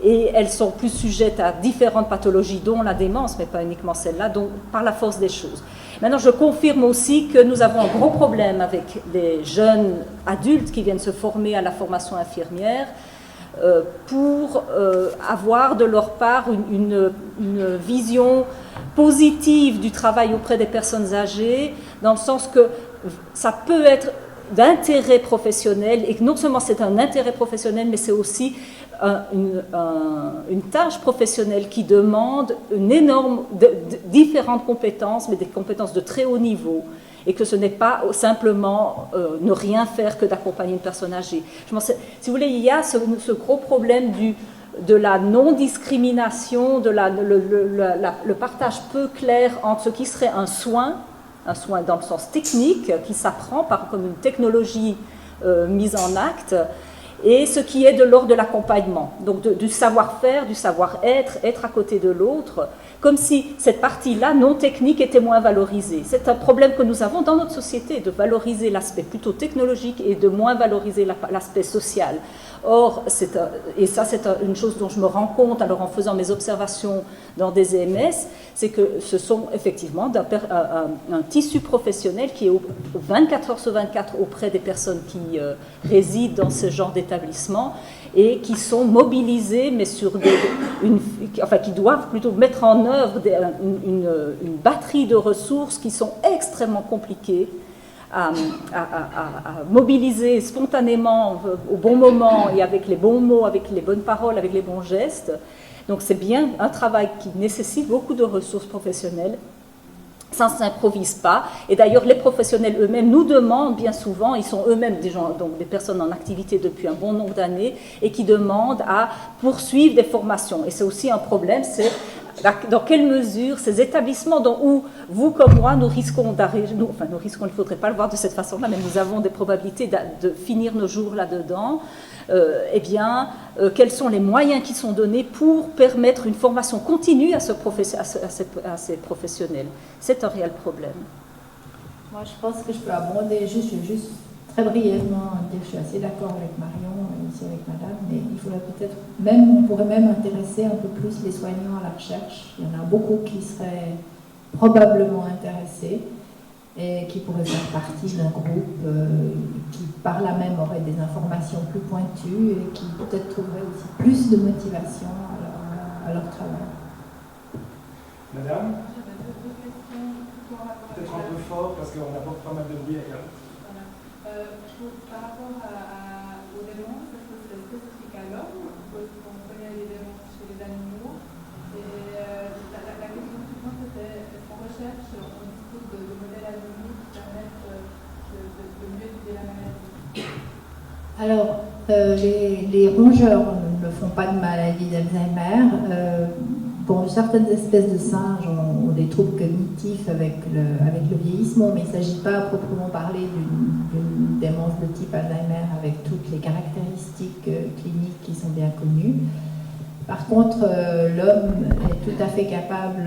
S5: et elles sont plus sujettes à différentes pathologies, dont la démence, mais pas uniquement celle-là, donc par la force des choses. Maintenant, je confirme aussi que nous avons un gros problème avec les jeunes adultes qui viennent se former à la formation infirmière, pour avoir de leur part une vision positive du travail auprès des personnes âgées, dans le sens que ça peut être d'intérêt professionnel, et que non seulement c'est un intérêt professionnel, mais c'est aussi une tâche professionnelle qui demande différentes compétences, mais des compétences de très haut niveau, et que ce n'est pas simplement ne rien faire que d'accompagner une personne âgée. Si vous voulez, il y a ce gros problème de la non-discrimination, de le partage peu clair entre ce qui serait un soin dans le sens technique, qui s'apprend comme une technologie mise en acte, et ce qui est de l'ordre de l'accompagnement, donc du savoir-faire, du savoir-être, être à côté de l'autre, comme si cette partie-là, non technique, était moins valorisée. C'est un problème que nous avons dans notre société, de valoriser l'aspect plutôt technologique et de moins valoriser l'aspect social. Or, et ça c'est une chose dont je me rends compte alors en faisant mes observations dans des EMS, c'est que ce sont effectivement un tissu professionnel qui est 24 heures sur 24 auprès des personnes qui résident dans ce genre d'établissement et qui sont mobilisés, mais qui doivent plutôt mettre en œuvre une batterie de ressources qui sont extrêmement compliquées à mobiliser spontanément au bon moment et avec les bons mots, avec les bonnes paroles, avec les bons gestes. Donc c'est bien un travail qui nécessite beaucoup de ressources professionnelles. Ça ne s'improvise pas. Et d'ailleurs, les professionnels eux-mêmes nous demandent bien souvent, ils sont eux-mêmes des personnes en activité depuis un bon nombre d'années et qui demandent à poursuivre des formations. Et c'est aussi un problème, c'est dans quelle mesure ces établissements où vous comme moi, nous risquons d'arriver, il ne faudrait pas le voir de cette façon-là, mais nous avons des probabilités de finir nos jours là-dedans, quels sont les moyens qui sont donnés pour permettre une formation continue à ces professionnels. C'est un réel problème.
S1: Moi, je pense que je peux abonder juste très brièvement dire que je suis assez d'accord avec Marion et ici avec Madame, mais il faudrait on pourrait même intéresser un peu plus les soignants à la recherche. Il y en a beaucoup qui seraient probablement intéressés et qui pourraient faire partie d'un groupe qui par là même aurait des informations plus pointues et qui peut-être trouveraient aussi plus de motivation à leur travail.
S2: Madame, peut-être un peu fort parce qu'on apporte pas mal de bruit avec la route.
S3: Par rapport aux démences, est-ce que c'est spécifique à l'homme? On connaît les démences chez les animaux. Et la question suivante, c'était est-ce qu'en recherche, on dispose de modèles algorithmiques qui permettent de mieux étudier la maladie?
S1: Alors, les rongeurs ne font pas de maladie d'Alzheimer. Bon, certaines espèces de singes ont des troubles cognitifs avec le vieillissement, mais il ne s'agit pas à proprement parler d'une démence de type Alzheimer avec toutes les caractéristiques cliniques qui sont bien connues. Par contre, l'homme est tout à fait capable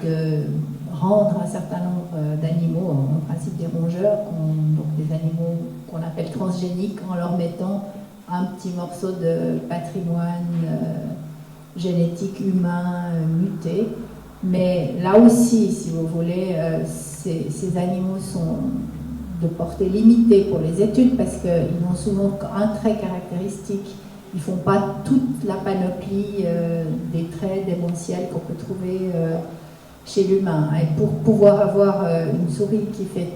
S1: de rendre un certain nombre d'animaux, en principe des rongeurs, donc des animaux qu'on appelle transgéniques, en leur mettant un petit morceau de patrimoine génétique humain muté. Mais là aussi, si vous voulez, ces animaux sont de portée limitée pour les études parce qu'ils n'ont souvent qu'un trait caractéristique
S10: ils font pas toute la panoplie des traits démentiels qu'on peut trouver chez l'humain. Et pour pouvoir avoir une souris qui fait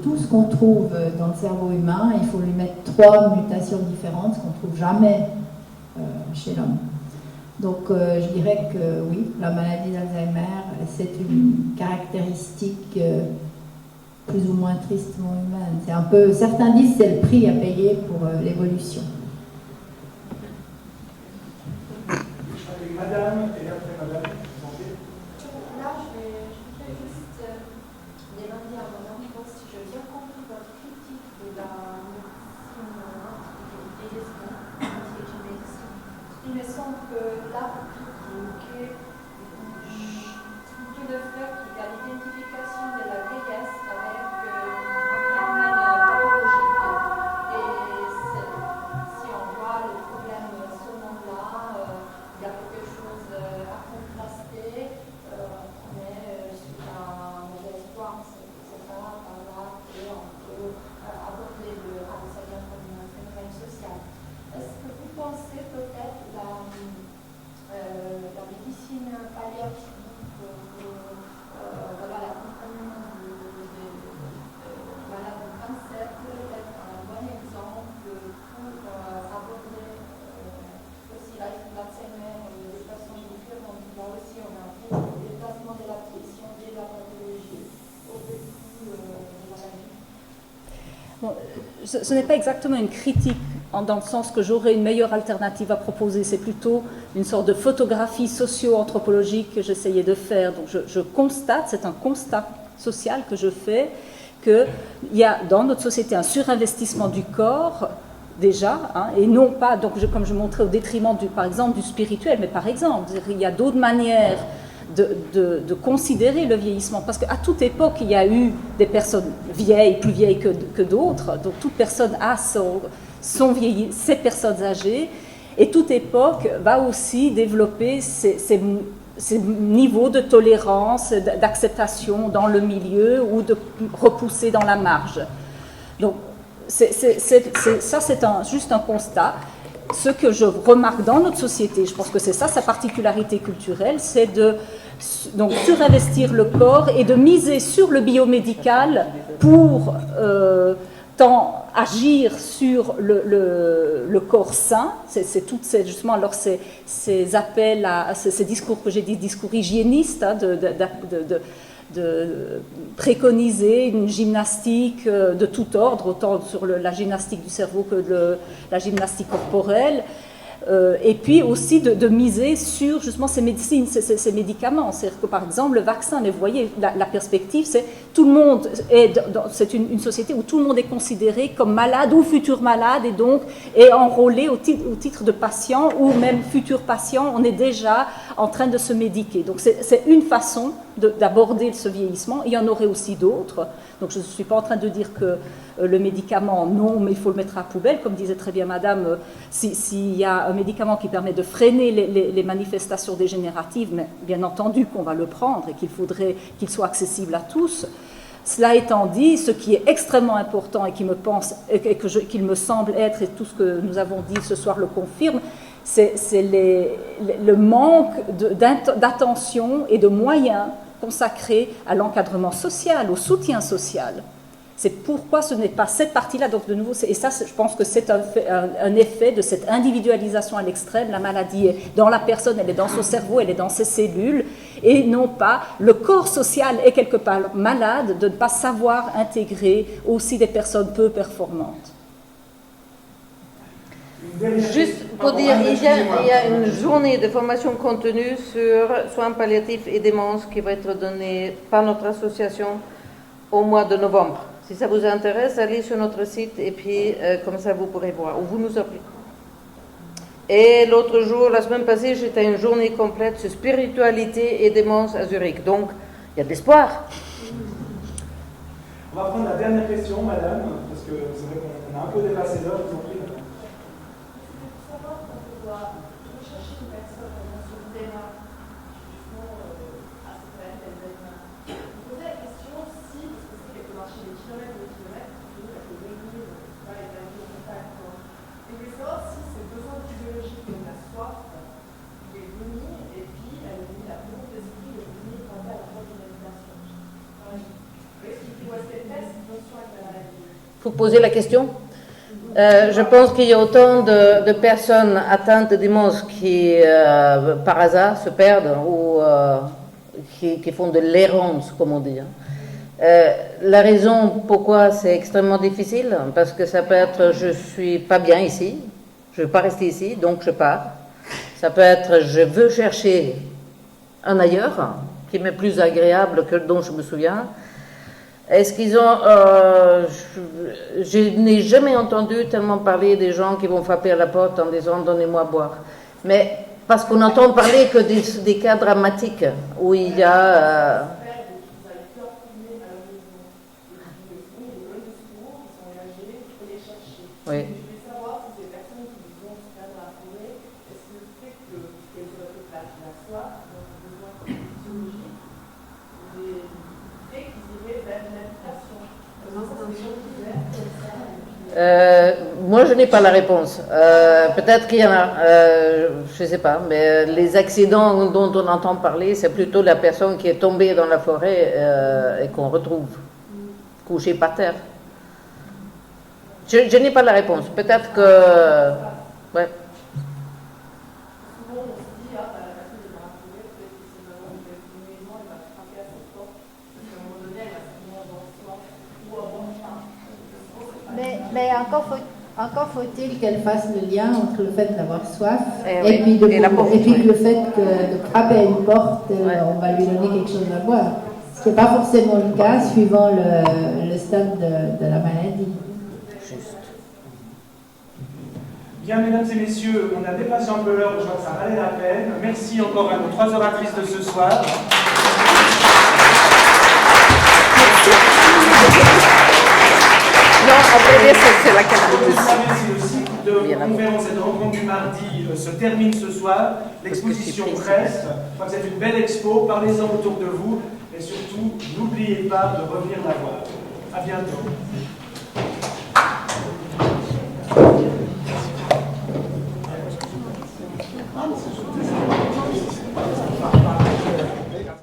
S10: tout ce qu'on trouve dans le cerveau humain, il faut lui mettre 3 mutations différentes, ce qu'on ne trouve jamais chez l'homme. Donc je dirais que oui, la maladie d'Alzheimer, c'est une caractéristique plus ou moins tristement humaine. C'est un peu, certains disent que c'est le prix à payer pour l'évolution.
S2: Madame, et après madame,
S3: là, je vais juste demander à mon enfant si j'ai bien compris votre critique de la médecine anti-médecine. Il me semble que là, vous critiquez tout le fait qu'il y a l'identification de la vieillesse avec un phénomène pathologique. Et si on voit le problème à ce moment-là, il y a quelque chose à contraster. On est sur un mauvais espoir, c'est pas par là qu'on peut aborder le Alzheimer comme un phénomène social. Est-ce que vous pensez peut-être la médecine palliative, voilà, l'accompagnement des malades de cancer peut être un bon exemple pour aborder aussi l'Alzheimer de façon différente? Là aussi, on a vu le déplacement de la pression, de la pathologie au-dessus de la maladie.
S5: Bon, ce n'est pas exactement une critique dans le sens que j'aurais une meilleure alternative à proposer, c'est plutôt une sorte de photographie socio-anthropologique que j'essayais de faire. Donc je constate, c'est un constat social que je fais, qu'il y a dans notre société un surinvestissement du corps, déjà, hein, et non pas, donc comme je montrais, au détriment, par exemple, du spirituel, mais par exemple, il y a d'autres manières de considérer le vieillissement, parce qu'à toute époque, il y a eu des personnes vieilles, plus vieilles que d'autres, donc toute personne a ses personnes âgées, et toute époque va aussi développer ces niveaux de tolérance, d'acceptation dans le milieu ou de repousser dans la marge. Donc, ça, c'est juste un constat. Ce que je remarque dans notre société, je pense que c'est ça sa particularité culturelle, c'est de donc surinvestir le corps et de miser sur le biomédical pour tant agir sur le corps sain. C'est toutes justement alors ces appels à ces discours que j'ai dit, discours hygiénistes, hein, de préconiser une gymnastique de tout ordre, autant sur la gymnastique du cerveau que la gymnastique corporelle, et puis aussi de miser sur justement ces médecines, ces médicaments. C'est-à-dire que par exemple le vaccin, mais vous voyez, la perspective, c'est tout le monde c'est une société où tout le monde est considéré comme malade ou futur malade et donc est enrôlé au titre de patient ou même futur patient, on est déjà en train de se médiquer. Donc c'est une façon d'aborder ce vieillissement. Il y en aurait aussi d'autres. Donc je ne suis pas en train de dire que le médicament, non, mais il faut le mettre à la poubelle. Comme disait très bien madame, s'il y a un médicament qui permet de freiner les manifestations dégénératives, mais bien entendu qu'on va le prendre et qu'il faudrait qu'il soit accessible à tous. Cela étant dit, ce qui est extrêmement important et qu'il me semble être, et tout ce que nous avons dit ce soir le confirme, c'est le manque d'attention et de moyens consacrés à l'encadrement social, au soutien social. C'est pourquoi ce n'est pas cette partie-là, donc de nouveau, et ça je pense que c'est un effet de cette individualisation à l'extrême. La maladie est dans la personne, elle est dans son cerveau, elle est dans ses cellules, et non pas le corps social est quelque part malade de ne pas savoir intégrer aussi des personnes peu performantes.
S6: Juste pour dire, il y a une journée de formation continue sur soins palliatifs et démence qui va être donnée par notre association au mois de novembre. Si ça vous intéresse, allez sur notre site et puis comme ça vous pourrez voir, ou vous nous appelez. Et l'autre jour, la semaine passée, j'étais à une journée complète sur spiritualité et démence à Zurich. Donc, il y a de l'espoir.
S2: On va prendre la dernière question, madame, parce que c'est vrai qu'on a un peu dépassé l'heure, je vous en prie.
S3: Si c'est besoin de
S6: faut poser la question. Je pense qu'il y a autant de personnes atteintes de démence qui, par hasard, se perdent ou qui font de l'errance, comme on dit. La raison pourquoi c'est extrêmement difficile, parce que ça peut être je suis pas bien ici, je ne veux pas rester ici, donc je pars. Ça peut être je veux chercher un ailleurs qui m'est plus agréable que dont je me souviens. Est-ce qu'ils ont... je n'ai jamais entendu tellement parler des gens qui vont frapper à la porte en disant « donnez-moi à boire ». Mais parce qu'on n'entend parler que des cas dramatiques où il y a... Oui. Moi, je n'ai pas la réponse. Peut-être qu'il y en a, je ne sais pas, mais les accidents dont on entend parler, c'est plutôt la personne qui est tombée dans la forêt et qu'on retrouve couchée par terre. Je n'ai pas la réponse. Peut-être que... Ouais.
S1: Mais encore faut-il qu'elle fasse le lien entre le fait d'avoir soif
S6: oui.
S1: et puis le fait que de frapper à une porte, on va lui donner quelque chose à boire. Ce qui n'est pas forcément le cas suivant le stade de la maladie.
S2: Bien, mesdames et messieurs, on a dépassé un peu l'heure, je crois que ça valait la peine. Merci encore à nos 3 oratrices de ce soir.
S6: Non, après, c'est la canalisation.
S2: Le cycle de conférence et de rencontre du mardi se termine ce soir. L'exposition reste. Je crois que c'est une belle expo. Parlez-en autour de vous. Et surtout, n'oubliez pas de revenir la voir. À bientôt. Ah,